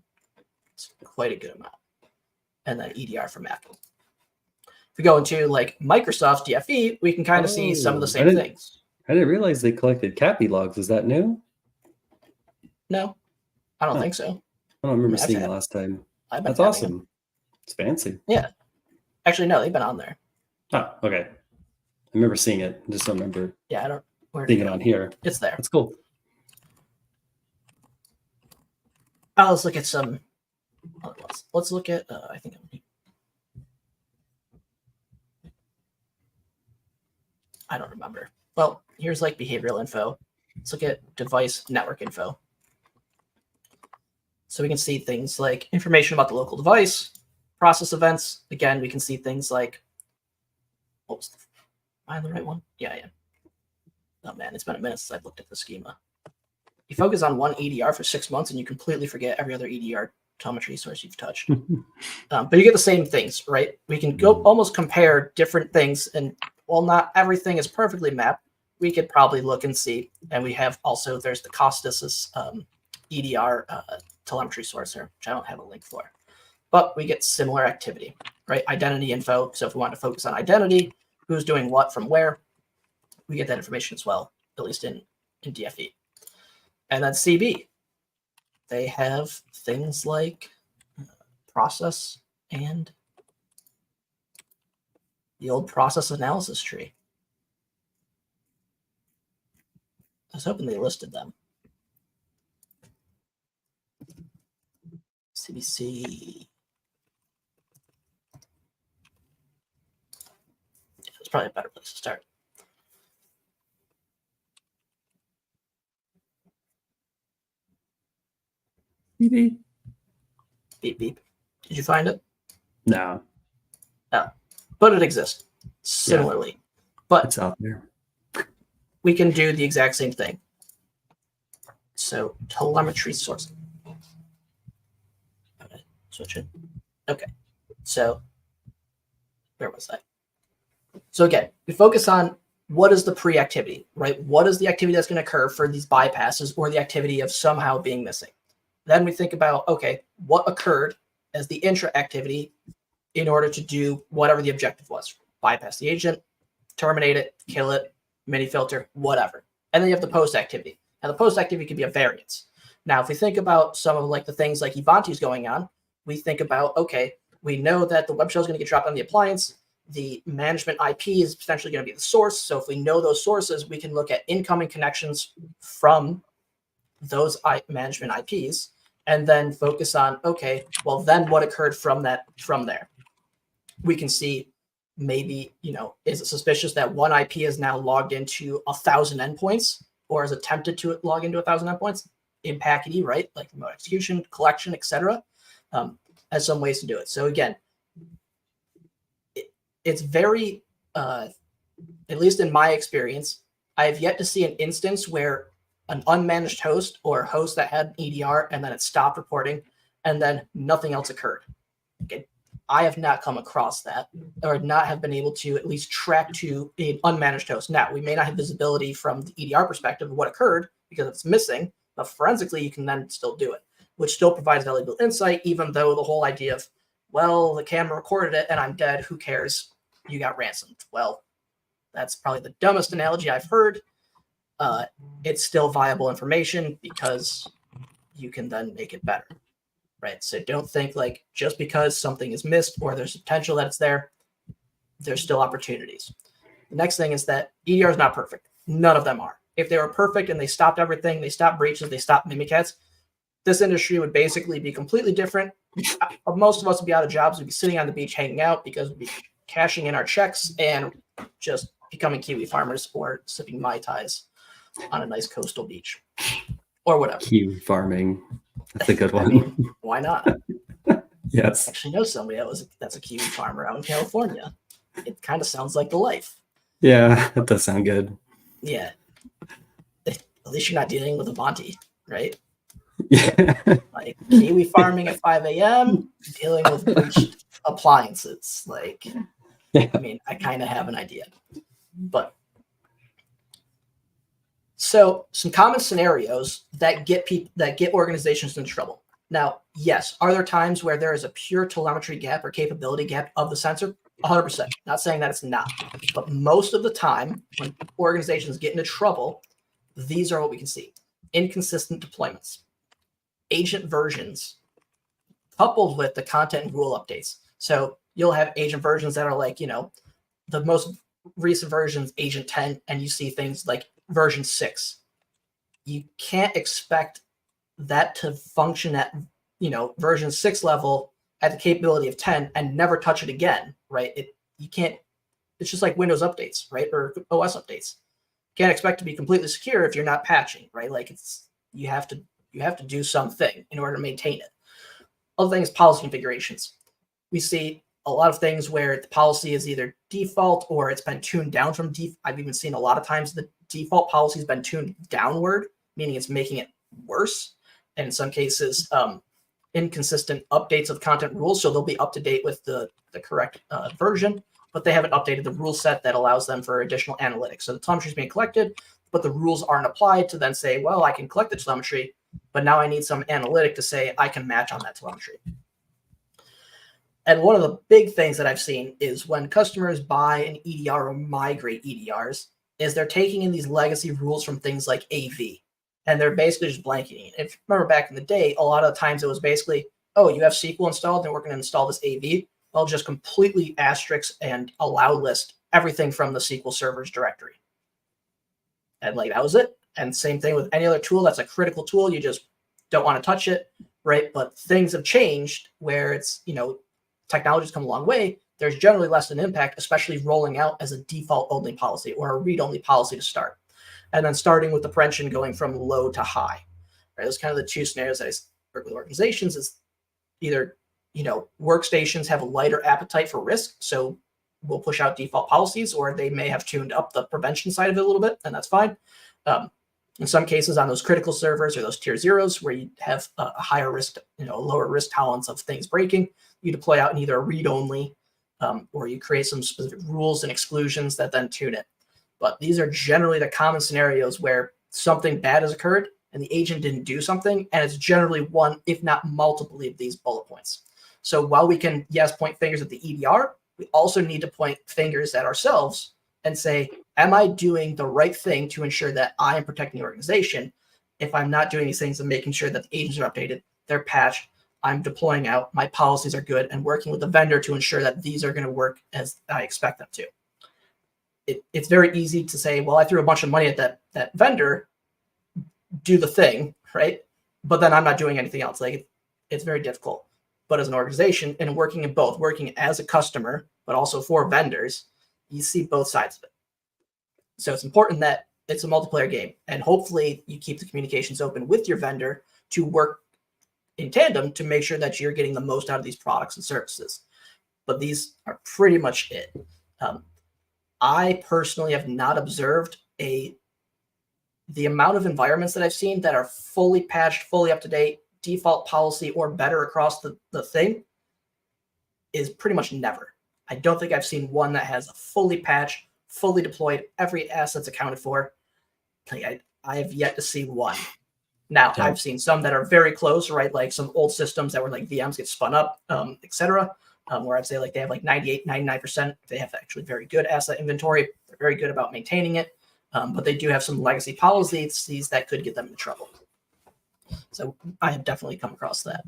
It's quite a good amount. And then EDR for Mac. If we go into like Microsoft DFE, we can kind of see some of the same things. I didn't realize they collected CAPI logs. Is that new? No, I don't think so. I don't remember seeing it last time. That's awesome. Them. It's fancy. Yeah. Actually, no, they've been on there. Oh, okay. I remember seeing it. I just don't remember seeing it on here. It's there. That's cool. Let's look at some. Let's look at, I think. I don't remember. Well, here's like behavioral info. Let's look at device network info. So we can see things like information about the local device, process events. Again, we can see things like, am I the right one? Yeah, I am. Oh man, it's been a minute since I've looked at the schema. You focus on one EDR for 6 months and you completely forget every other EDR telemetry source you've touched. But you get the same things, right? We can go almost compare different things, and while not everything is perfectly mapped, we could probably look and see. And we have also, there's the Costas EDR telemetry source here, which I don't have a link for. But we get similar activity, right? Identity info. So if we want to focus on identity, who's doing what from where, we get that information as well, at least in DFE. And then CB, they have things like process and the old process analysis tree. I was hoping they listed them. CBC. Yeah, it's probably a better place to start. Beep, beep. Beep, beep. Did you find it? No. Oh, but it exists similarly. Yeah. But it's out there. We can do the exact same thing. So telemetry source. Okay, switch it. Okay. So where was I? So again, we focus on what is the pre-activity, right? What is the activity that's going to occur for these bypasses or the activity of somehow being missing? Then we think about, okay, what occurred as the intra activity in order to do whatever the objective was. Bypass the agent, terminate it, kill it, mini filter, whatever. And then you have the post activity. Now the post activity could be a variance. Now, if we think about some of like the things like Ivanti's going on, we think about, okay, we know that the web shell is going to get dropped on the appliance. The management IP is potentially going to be the source. So if we know those sources, we can look at incoming connections from those management IPs and then focus on, okay, well, then what occurred from there? We can see maybe, is it suspicious that one IP is now logged into 1,000 endpoints or has attempted to log into 1,000 endpoints in packety, right? Like remote execution, collection, etc. As some ways to do it. So again, it's very, at least in my experience, I have yet to see an instance where an unmanaged host or a host that had EDR and then it stopped reporting and then nothing else occurred. Okay. I have not come across that or not have been able to at least track to an unmanaged host. Now, we may not have visibility from the EDR perspective of what occurred because it's missing, but forensically, you can then still do it, which still provides valuable insight, even though the whole idea of, well, the camera recorded it and I'm dead, who cares? You got ransomed. Well, that's probably the dumbest analogy I've heard. It's still viable information because you can then make it better, right? So don't think like just because something is missed or there's potential that it's there, there's still opportunities. The next thing is that EDR is not perfect. None of them are. If they were perfect and they stopped everything, they stopped breaches, they stopped mimikats, this industry would basically be completely different. Most of us would be out of jobs. We'd be sitting on the beach hanging out because we'd be cashing in our checks and just becoming Kiwi farmers or sipping Mai Tais on a nice coastal beach or whatever. Kiwi farming. That's a good one. I mean, why not? Yes. I actually know somebody that's a Kiwi farmer out in California. It kind of sounds like the life. Yeah, that does sound good. Yeah. At least you're not dealing with Avanti, right? Yeah. Like Kiwi farming at 5 a.m., dealing with breached appliances. Like, Yeah. I mean, I kind of have an idea. But so some common scenarios that get organizations into trouble. Now, yes, are there times where there is a pure telemetry gap or capability gap of the sensor? 100%. Not saying that it's not. But most of the time, when organizations get into trouble, these are what we can see. Inconsistent deployments, agent versions, coupled with the content and rule updates. So you'll have agent versions that are like, the most recent versions, agent 10, and you see things like version 6. You can't expect that to function at, version 6 level at the capability of 10 and never touch it again, right? You can't, it's just like Windows updates, right? Or OS updates. Can't expect to be completely secure if you're not patching, right? Like you have to do something in order to maintain it. Other things, policy configurations. We see a lot of things where the policy is either default or it's been tuned down from default. I've even seen a lot of times the default policy has been tuned downward, meaning it's making it worse. And in some cases, inconsistent updates of content rules. So they'll be up to date with the correct version, but they haven't updated the rule set that allows them for additional analytics. So the telemetry is being collected, but the rules aren't applied to then say, well, I can collect the telemetry, but now I need some analytic to say I can match on that telemetry. And one of the big things that I've seen is when customers buy an EDR or migrate EDRs, is they're taking in these legacy rules from things like AV, and they're basically just blanketing it. If you remember back in the day, a lot of the times it was basically, oh, you have SQL installed, and we're going to install this AV. I'll just completely asterisk and allow list everything from the SQL Server's directory. And like that was it. And same thing with any other tool that's a critical tool. You just don't want to touch it, right? But things have changed where it's, technology's come a long way. There's generally less an impact, especially rolling out as a default only policy or a read-only policy to start. And then starting with the prevention going from low to high. Right? Those kind of the two scenarios that I work with organizations is either, workstations have a lighter appetite for risk. So we'll push out default policies, or they may have tuned up the prevention side of it a little bit, and that's fine. In some cases on those critical servers or those tier zeros where you have a higher risk, lower risk tolerance of things breaking, you deploy out in either a read-only or you create some specific rules and exclusions that then tune it. But these are generally the common scenarios where something bad has occurred and the agent didn't do something, and it's generally one, if not multiple, of these bullet points. So while we can, yes, point fingers at the EDR, we also need to point fingers at ourselves and say, am I doing the right thing to ensure that I am protecting the organization? If I'm not doing these things and making sure that the agents are updated, they're patched, I'm deploying out, my policies are good, and working with the vendor to ensure that these are going to work as I expect them to. It's very easy to say, well, I threw a bunch of money at that vendor, do the thing, right? But then I'm not doing anything else. Like, it's very difficult. But as an organization, and working in both, working as a customer, but also for vendors, you see both sides of it. So it's important that it's a multiplayer game, and hopefully you keep the communications open with your vendor to work in tandem to make sure that you're getting the most out of these products and services. But these are pretty much it. I personally have not observed the amount of environments that I've seen that are fully patched, fully up to date, default policy or better across the thing is pretty much never. I don't think I've seen one that has a fully patched, fully deployed, every asset's accounted for. Like, I have yet to see one. Now, Yeah. I've seen some that are very close, right? Like some old systems that were like VMs get spun up, etc. Where I'd say like they have like 98, 99%. They have actually very good asset inventory. They're very good about maintaining it. But they do have some legacy policies that could get them in trouble. So I have definitely come across that.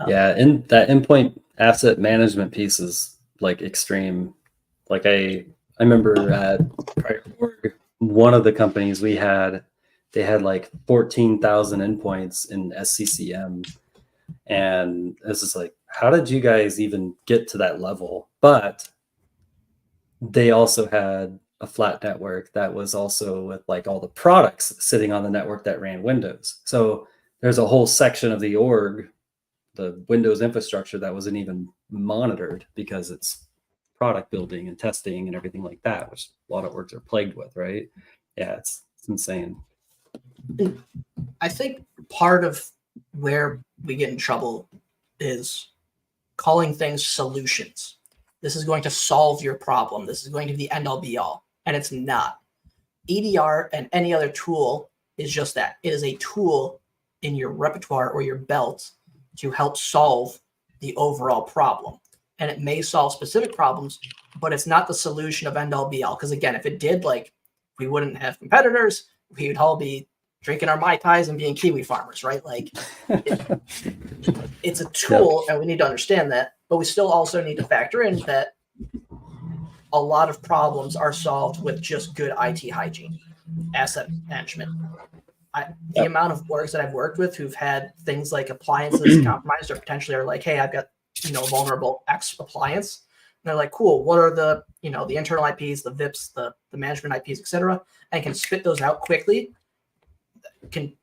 Yeah, and that endpoint asset management piece is like extreme. Like I remember at one of the companies we had, they had like 14,000 endpoints in SCCM. And it's just like, how did you guys even get to that level? But they also had a flat network that was also with like all the products sitting on the network that ran Windows. So there's a whole section of the org, the Windows infrastructure, that wasn't even monitored because it's product building and testing and everything like that, which a lot of orgs are plagued with, right? Yeah, it's insane. I think part of where we get in trouble is calling things solutions. This is going to solve your problem. This is going to be the end all be all. And it's not. EDR and any other tool is just that. It is a tool in your repertoire or your belt to help solve the overall problem. And it may solve specific problems, but it's not the solution of end all be all. Because again, if it did, like, we wouldn't have competitors. We would all be drinking our Mai Tais and being Kiwi farmers, right? Like, it's a tool, and we need to understand that. But we still also need to factor in that a lot of problems are solved with just good IT hygiene, asset management. The amount of orgs that I've worked with who've had things like appliances compromised or potentially are like, hey, I've got, vulnerable X appliance. And they're like, cool, what are the internal IPs, the VIPs, the management IPs, etc., and can spit those out quickly, can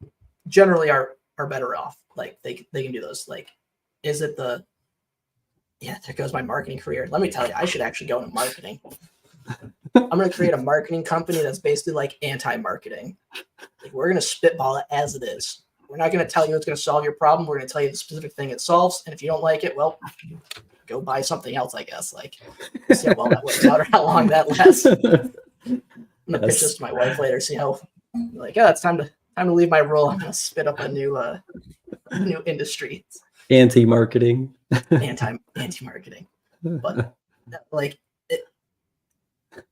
generally are better off. Like they can do those. Like, is it there goes my marketing career. Let me tell you, I should actually go into marketing. I'm going to create a marketing company that's basically like anti-marketing. Like, we're going to spitball it as it is. We're not going to tell you it's going to solve your problem. We're going to tell you the specific thing it solves. And if you don't like it, well, go buy something else, I guess. Like, see how well that works out or how long that lasts. I'm going to pitch this to my wife later, see how, like, it's time to leave my role. I'm going to spit up a new industry. Anti-marketing. Anti-marketing. But like,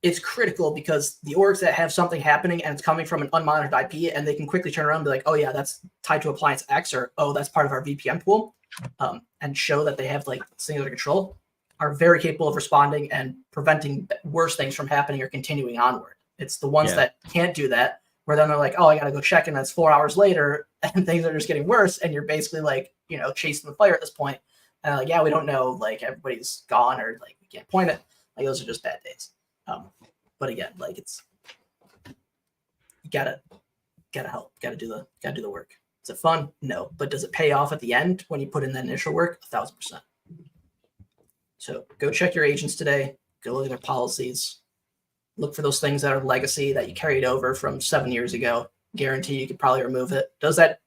it's critical because the orgs that have something happening and it's coming from an unmonitored IP, and they can quickly turn around and be like, oh yeah, that's tied to appliance X, or oh, that's part of our VPN pool, and show that they have like singular control, are very capable of responding and preventing worse things from happening or continuing onward. It's the ones that can't do that, where then they're like, oh, I got to go check, and that's 4 hours later and things are just getting worse. And you're basically like, chasing the player at this point. And like, yeah, we don't know, like, everybody's gone, or like, we can't point it. Like, those are just bad days. But again, like, it's, you gotta help, gotta do the work. Is it fun? No. But does it pay off at the end when you put in that initial work? 1,000%. So go check your agents today. Go look at their policies. Look for those things that are legacy that you carried over from 7 years ago. Guarantee you could probably remove it. Does that?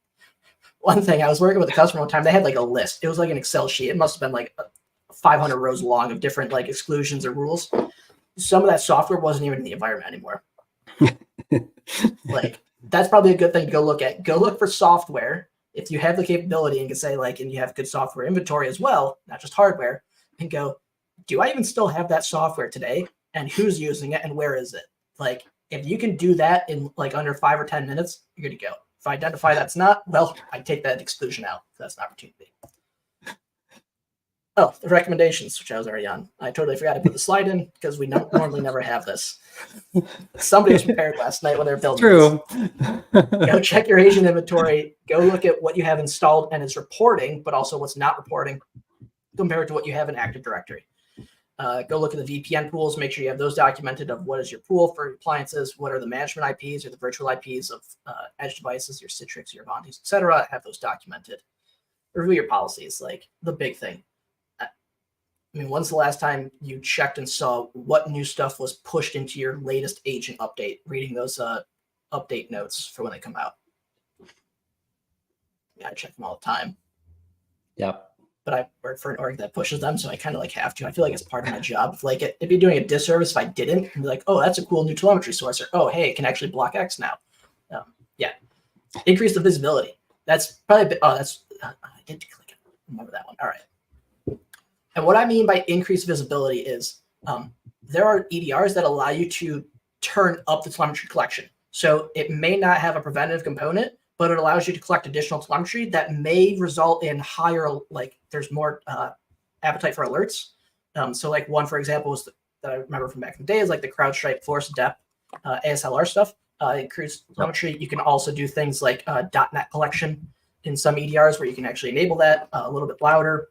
One thing, I was working with a customer one time. They had like a list. It was like an Excel sheet. It must have been like a 500 rows long of different like exclusions or rules. Some of that software wasn't even in the environment anymore. Like that's probably a good thing to go look at. Go look for software if you have the capability and can say like, and you have good software inventory as well, not just hardware, and go, do I even still have that software today? And who's using it and where is it? Like if you can do that in like under 5 or 10 minutes, you're good to go. If I identify that's not, well, I take that exclusion out. That's an opportunity. Oh, the recommendations, which I was already on. I totally forgot to put the slide in because we normally never have this. Somebody was prepared last night when they were building True. this. Go check your agent inventory. Go look at what you have installed and is reporting, but also what's not reporting compared to what you have in Active Directory. Go look at the VPN pools. Make sure you have those documented of what is your pool for appliances, what are the management IPs or the virtual IPs of edge devices, your Citrix, your Avantis, etc. Have those documented. Review your policies, like the big thing. I mean, when's the last time you checked and saw what new stuff was pushed into your latest agent update? Reading those update notes for when they come out. Yeah, I check them all the time. Yep. But I work for an org that pushes them, so I kind of like have to. I feel like it's part of my job. If like it'd be doing a disservice if I didn't. And be like, oh, that's a cool new telemetry source, or oh, hey, it can actually block X now. Yeah, increase the visibility. That's probably. I did click it. Remember that one. All right. And what I mean by increased visibility is there are EDRs that allow you to turn up the telemetry collection. So it may not have a preventative component, but it allows you to collect additional telemetry that may result in higher, like there's more appetite for alerts. So like one, for example, was that I remember from back in the day is like the CrowdStrike Force Depth ASLR stuff. Increased telemetry. You can also do things like .NET collection in some EDRs where you can actually enable that a little bit louder,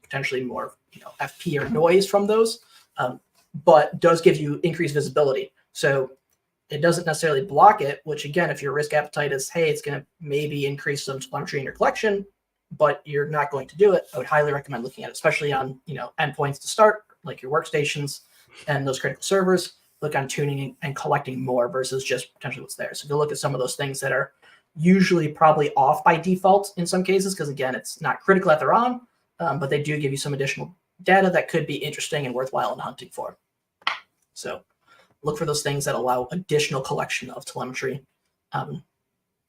potentially more FP or noise from those, but does give you increased visibility. So it doesn't necessarily block it, which again, if your risk appetite is, hey, it's going to maybe increase some telemetry in your collection, but you're not going to do it, I would highly recommend looking at it, especially on endpoints to start, like your workstations and those critical servers. Look on tuning and collecting more versus just potentially what's there. So go look at some of those things that are usually probably off by default in some cases, because again, it's not critical that they're on, but they do give you some additional data that could be interesting and worthwhile in hunting for. So look for those things that allow additional collection of telemetry.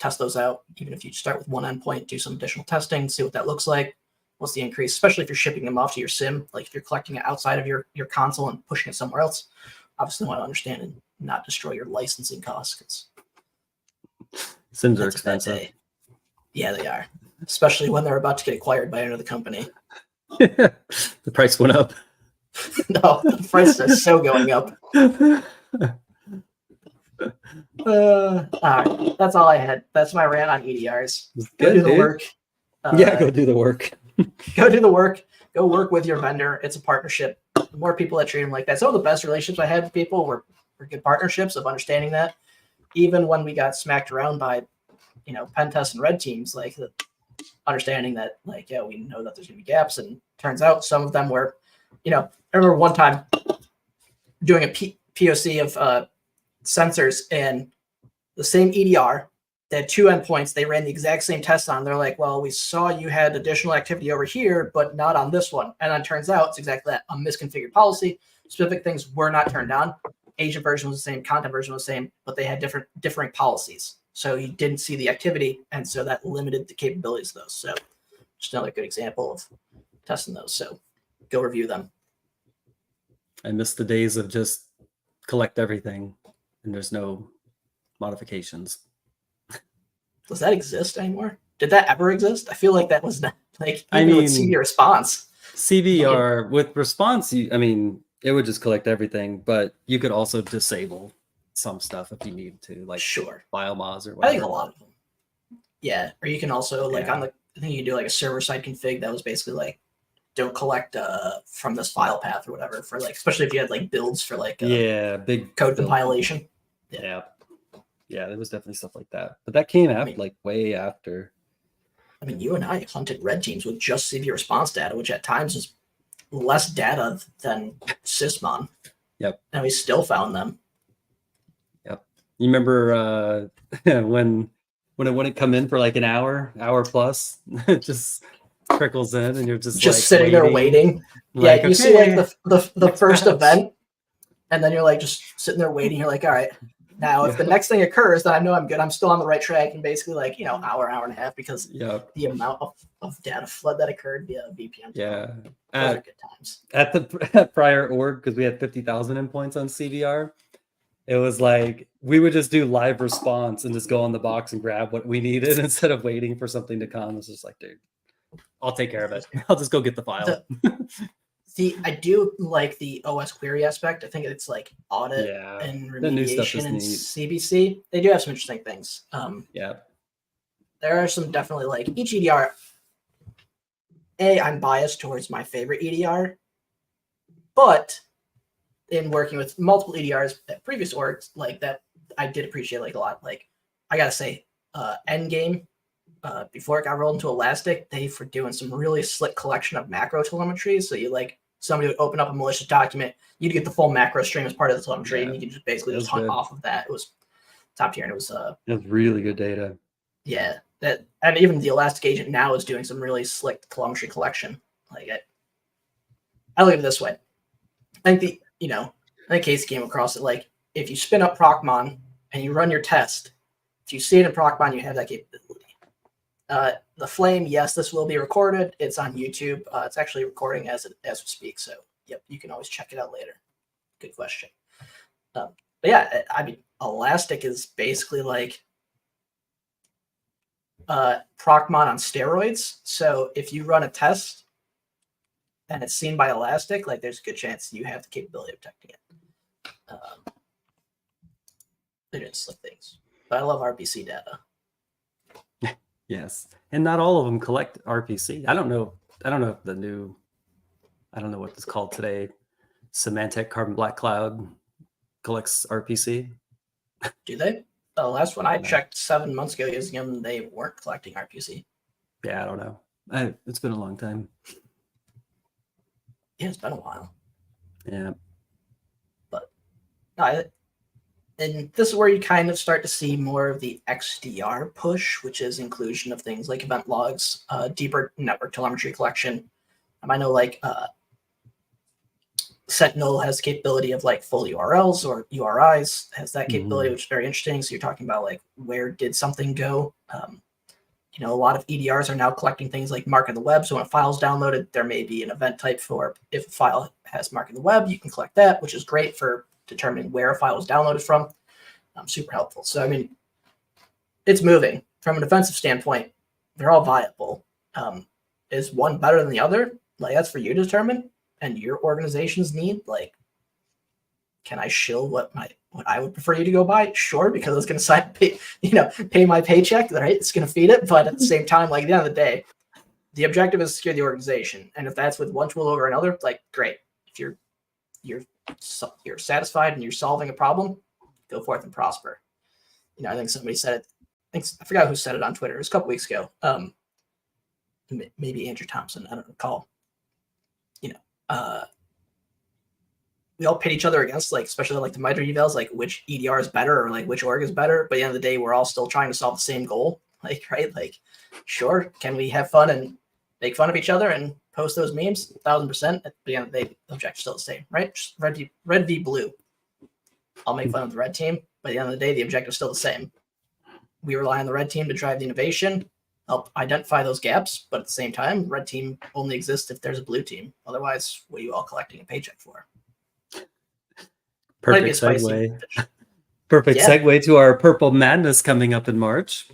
Test those out. Even if you start with one endpoint, do some additional testing, see what that looks like. What's the increase, especially if you're shipping them off to your SIM, like if you're collecting it outside of your console and pushing it somewhere else. Obviously want to understand and not destroy your licensing costs, because SIMs are expensive. Yeah, they are, especially when they're about to get acquired by another company. The price went up. No, the prices are so going up. All right, that's all I had. That's my rant on EDRs. Go do the work. Go do the work. Go do the work. Go work with your vendor. It's a partnership. The more people that treat them like that. Some of the best relationships I had with people were good partnerships of understanding that. Even when we got smacked around by, pen test and red teams, like the understanding that, like, yeah, we know that there's gonna be gaps, and turns out some of them were, I remember one time doing a POC of sensors, and the same EDR. They had two endpoints. They ran the exact same test on. They're like, well, we saw you had additional activity over here, but not on this one. And then it turns out it's exactly that, a misconfigured policy. Specific things were not turned on. Agent version was the same, content version was the same, but they had differing policies. So you didn't see the activity, and so that limited the capabilities of those. So just another good example of testing those. So go review them. I miss the days of just collect everything and there's no modifications. Does that exist anymore? Did that ever exist? I feel like that was not, like, even with CV response. CVR with response, it would just collect everything, but you could also disable some stuff if you need to, like BioMoz or whatever. I think a lot of them. Yeah, or you can also I think you can do like a server side config that was basically like, don't collect from this file path or whatever, for like, especially if you had like builds for like big code compilation. Yeah, there was definitely stuff like that, but that came out like way after. I mean, you and I hunted red teams with just CV response data, which at times is less data than Sysmon. Yep. And we still found them. Yep. You remember when it wouldn't come in for like an hour plus, just trickles in, and you're just like sitting there waiting. Like, yeah, you see like the next first match. event, and then you're like just sitting there waiting. You're like, all right, now if the next thing occurs, then I know I'm good. I'm still on the right track, and basically like hour and a half because the amount of data flood that occurred via VPN. Yeah, those are good times. At the prior org, because we had 50,000 endpoints on CVR. It was like we would just do live response and just go on the box and grab what we needed instead of waiting for something to come. It's just like, dude, I'll take care of it. I'll just go get the file. I do like the OS query aspect. I think it's like audit and remediation and CBC. They do have some interesting things. There are some definitely like each EDR. I'm biased towards my favorite EDR, but in working with multiple EDRs at previous orgs, like that, I did appreciate like a lot. Like I gotta say, Endgame, before it got rolled into Elastic, they were doing some really slick collection of macro telemetry. So you like somebody would open up a malicious document, you'd get the full macro stream as part of the telemetry, and you could just basically just hunt off of that. It was top tier, and it was really good data. Yeah, that, and even the Elastic agent now is doing some really slick telemetry collection. Like I look at it this way. I think I think Casey came across it like if you spin up Procmon and you run your test, if you see it in Procmon, you have that capability. The Flame, yes, this will be recorded. It's on YouTube. It's actually recording as we speak. So, yep, you can always check it out later. Good question. But yeah, I mean, Elastic is basically like Procmon on steroids. So if you run a test and it's seen by Elastic, like there's a good chance you have the capability of detecting it. They're doing slick things, but I love RPC data. Yes, and not all of them collect RPC. I don't know if the new, I don't know what it's called today, Symantec Carbon Black Cloud collects RPC. Do they? The last one I checked 7 months ago using them, they weren't collecting RPC. Yeah, I don't know. It's been a long time. Yeah, it's been a while. Yeah. But and this is where you kind of start to see more of the XDR push, which is inclusion of things like event logs, deeper network telemetry collection. I know like Sentinel has the capability of like full URLs or URIs, has that capability, which is very interesting. So you're talking about like where did something go? A lot of EDRs are now collecting things like mark in the web. So when a file is downloaded, there may be an event type for if a file has mark in the web, you can collect that, which is great for determining where a file was downloaded from. Super helpful. So, I mean, it's moving. From a defensive standpoint, they're all viable. Is one better than the other? Like, that's for you to determine and your organization's need. Like, can I shill what I would prefer you to go buy? Sure, because it's going to pay my paycheck, right? It's going to feed it. But at the same time, like at the end of the day, the objective is to secure the organization. And if that's with one tool over another, like great. If you're satisfied and you're solving a problem, go forth and prosper. I think somebody said it. I forgot who said it on Twitter. It was a couple weeks ago. Maybe Andrew Thompson. I don't recall. We all pit each other against, like, especially like the MITRE evals, like which EDR is better or like which org is better. But at the end of the day, we're all still trying to solve the same goal. Like, right? Like, sure, can we have fun and make fun of each other and post those memes? 1,000%. At the end of the day, the objective's still the same, right? Just red v blue. I'll make fun of the red team, but at the end of the day, the objective is still the same. We rely on the red team to drive the innovation, help identify those gaps, but at the same time, red team only exists if there's a blue team. Otherwise, what are you all collecting a paycheck for? Perfect segue. Perfect segue to our Purple Madness coming up in March.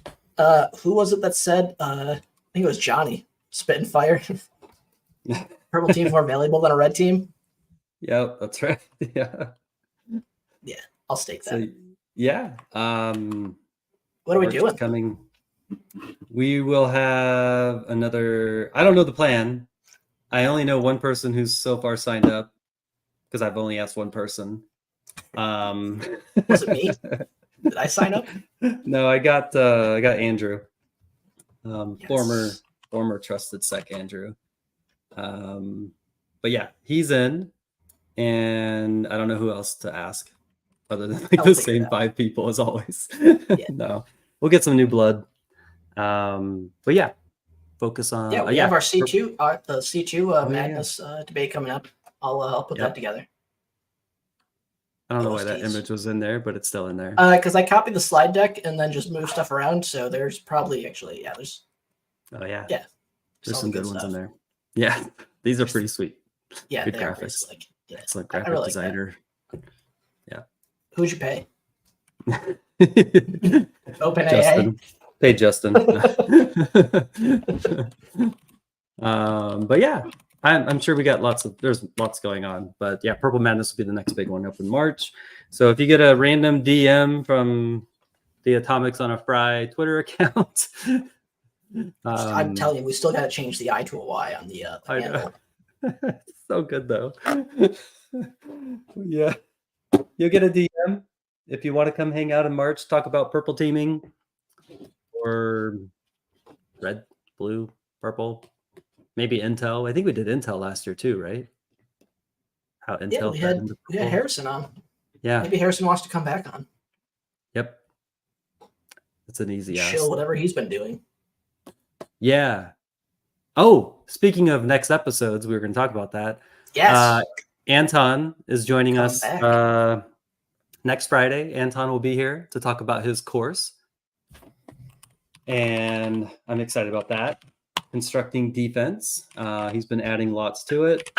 Who was it that said, I think it was Johnny, spit and fire. Purple team's more valuable than a red team? Yep, that's right. Yeah. Yeah, I'll stake that. So, yeah. What are we doing? Coming. We will have another. I don't know the plan. I only know one person who's so far signed up because I've only asked one person. Was it me? Did I sign up? No, I got Andrew. Yes. Former trusted sec Andrew. But yeah, he's in, and I don't know who else to ask other than like the same 5 people as always. No, we'll get some new blood. But yeah, focus on. Yeah, we have our C2, the C2 madness debate coming up. I'll put that together. I don't know why that image was in there, but it's still in there. Because I copied the slide deck and then just moved stuff around. So there's probably there's. Oh yeah. Yeah. There's some good ones in there. Yeah, these are pretty sweet. Yeah, good graphics. Excellent graphic really designer. Yeah. Who'd you pay? OpenAI. Justin. Pay Justin. But yeah, I'm sure we got there's lots going on. But yeah, Purple Madness will be the next big one up in March. So if you get a random DM from the Atomics on a Fry Twitter account, I'm telling you, we still got to change the I to a Y on the handle. So good though. Yeah, you'll get a DM if you want to come hang out in March, talk about purple teaming or red, blue, purple, maybe Intel. I think we did Intel last year too, right? How Intel we had Harrison on. Yeah, maybe Harrison wants to come back on. Yep, it's an easy ask. Show whatever he's been doing. Yeah. Oh, speaking of next episodes, we were going to talk about that. Yes. Anton is joining us next Friday. Anton will be here to talk about his course. And I'm excited about that. Constructing defense. He's been adding lots to it.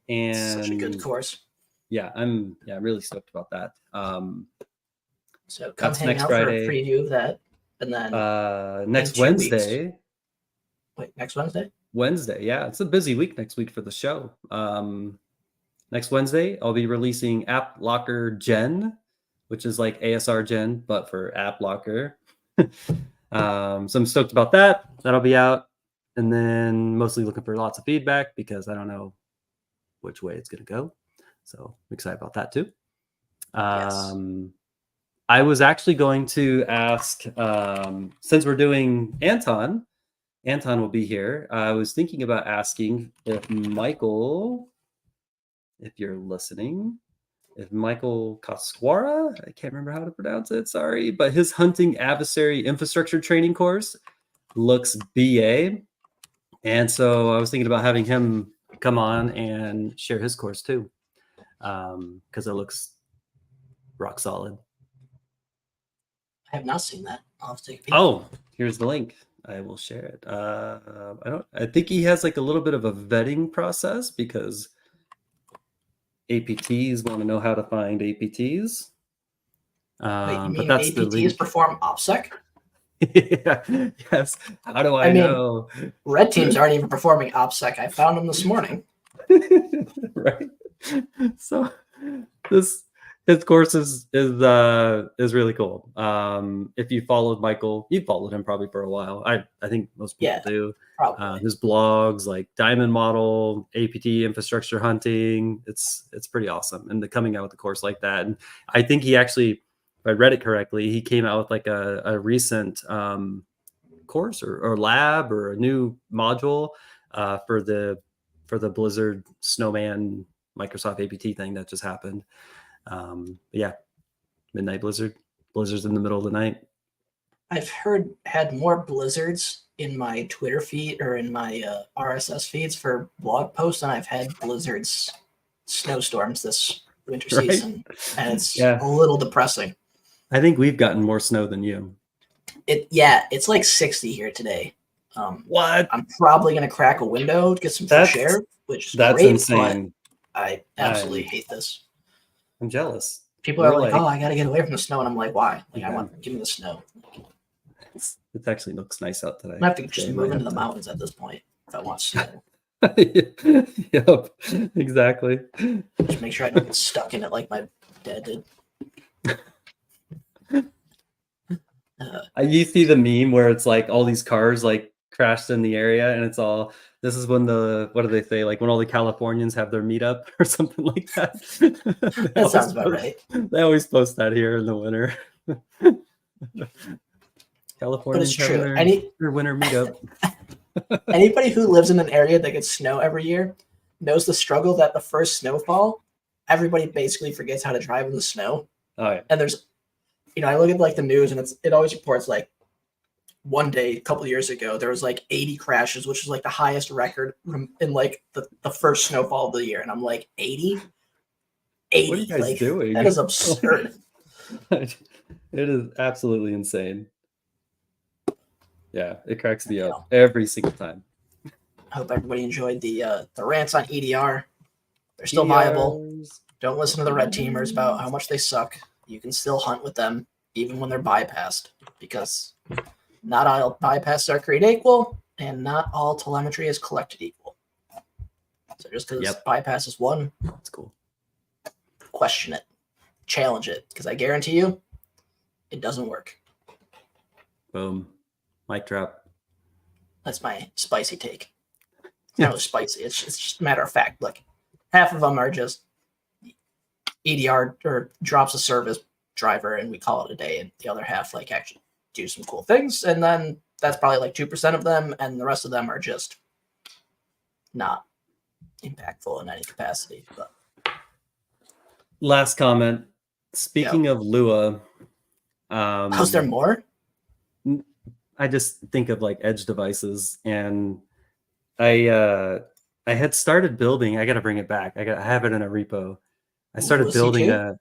And such a good course. Yeah, I'm really stoked about that. So come hang out Friday. For a preview of that. And then next Wednesday. Weeks. Wait, next Wednesday? Wednesday, yeah. It's a busy week next week for the show. Next Wednesday, I'll be releasing App Locker Gen, which is like ASR Gen, but for App Locker. So I'm stoked about that. That'll be out. And then mostly looking for lots of feedback because I don't know which way it's going to go. So I'm excited about that too. Yes. I was actually going to ask, since we're doing Anton will be here. I was thinking about asking if Michael, if you're listening, if Michael Casquara, I can't remember how to pronounce it, sorry, but his hunting adversary infrastructure training course looks BA. And so I was thinking about having him come on and share his course too, because it looks rock solid. I have not seen that. I'll have to take a peek. Oh, here's the link. I will share it. I think he has like a little bit of a vetting process because APTs want to know how to find APTs. Wait, you mean but that's APTs perform OPSEC? Yeah, yes. How do I know? Red teams aren't even performing OPSEC. I found them this morning. Right. So his course is really cool. If you followed Michael, you followed him probably for a while. I think most people do. Probably. His blogs like Diamond Model, APT Infrastructure Hunting, it's pretty awesome. And coming out with a course like that, and I think he actually, if I read it correctly, he came out with like a recent course or lab or a new module for the Blizzard Snowman Microsoft APT thing that just happened. Yeah, Midnight Blizzard's in the middle of the night. I've had more blizzards in my Twitter feed or in my RSS feeds for blog posts than I've had blizzards, snowstorms this winter season, and it's a little depressing. I think we've gotten more snow than you. It's like 60 here today. What? I'm probably gonna crack a window to get some fresh air, which is great, insane. But I absolutely hate this. I'm jealous. People are like, "Oh, I got to get away from the snow," and I'm like, "Why? Like, give me the snow." It actually looks nice out today. I have to just move into the mountains at this point if I want snow. Yep, exactly. Just make sure I don't get stuck in it like my dad did. You see the meme where it's like all these cars like crashed in the area, and it's all. This is when what do they say? Like when all the Californians have their meetup or something like that. That sounds about right. They always post that here in the winter. California, but it's true. Their winter meetup. Anybody who lives in an area that gets snow every year knows the struggle that the first snowfall, everybody basically forgets how to drive in the snow. Oh yeah. And there's, I look at like the news and it always reports like one day a couple of years ago there was like 80 crashes, which is like the highest record in like the first snowfall of the year, and I'm like 80. What are you guys like, doing? That is absurd. It is absolutely insane. Yeah, it cracks me up every single time. I hope everybody enjoyed the rants on EDR. They're still viable. Don't listen to the red teamers about how much they suck. You can still hunt with them even when they're bypassed, because not all bypasses are created equal, and not all telemetry is collected equal. So just because bypass is one, that's cool. Question it, challenge it, because I guarantee you, it doesn't work. Boom, mic drop. That's my spicy take. It's not really spicy. It's just a matter of fact. Look, half of them are just EDR or drops a service driver and we call it a day, and the other half like actually do some cool things, and then that's probably like 2% of them, and the rest of them are just not impactful in any capacity. But last comment. Speaking of Lua, was there more? I just think of like edge devices, and I had started building. I got to bring it back. I have it in a repo. I started building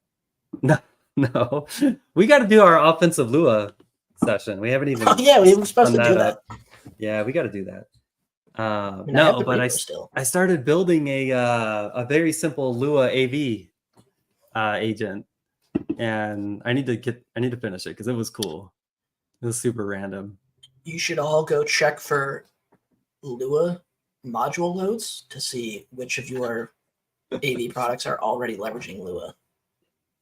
No, we got to do our offensive Lua session. We haven't even. We were supposed to do that. Yeah, we got to do that. I started building a very simple Lua AV agent, and I need to finish it because it was cool. It was super random. You should all go check for Lua module loads to see which of your AV products are already leveraging Lua.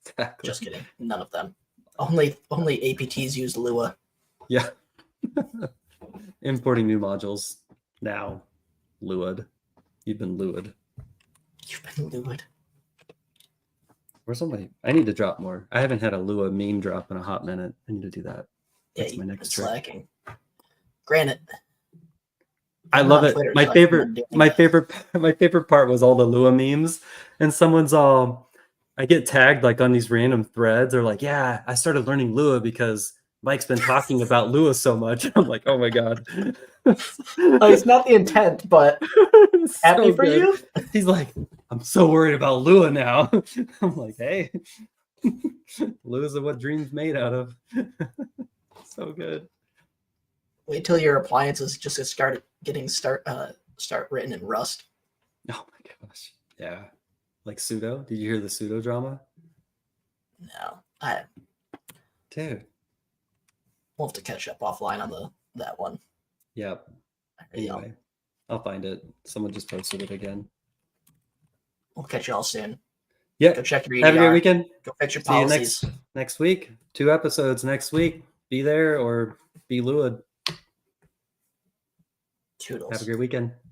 Exactly. Just kidding. None of them. Only APTs use Lua. Yeah. Importing new modules now. Lua'd. You've been Lua'd. Where's somebody? I need to drop more. I haven't had a Lua meme drop in a hot minute. I need to do that. That's my next trick. Slacking. Granted, I love it. Twitter, my favorite part was all the Lua memes, and someone's all. I get tagged like on these random threads. They're like, "Yeah, I started learning Lua because Mike's been talking about Lua so much." I'm like, "Oh my god." It's not the intent, but happy for you. He's like, "I'm so worried about Lua now." I'm like, "Hey, Lua's what dreams made out of." So good. Wait till your appliances just start written in Rust. Oh my gosh. Yeah. Like sudo? Did you hear the sudo drama? No. Dude. We'll have to catch up offline on that one. Yep. Anyway, I'll find it. Someone just posted it again. We'll catch you all soon. Yeah. Go check your EDR. Have a great weekend. Go fix your policies. See you next week. 2 episodes next week. Be there or be Lua'd. Toodles. Have a great weekend.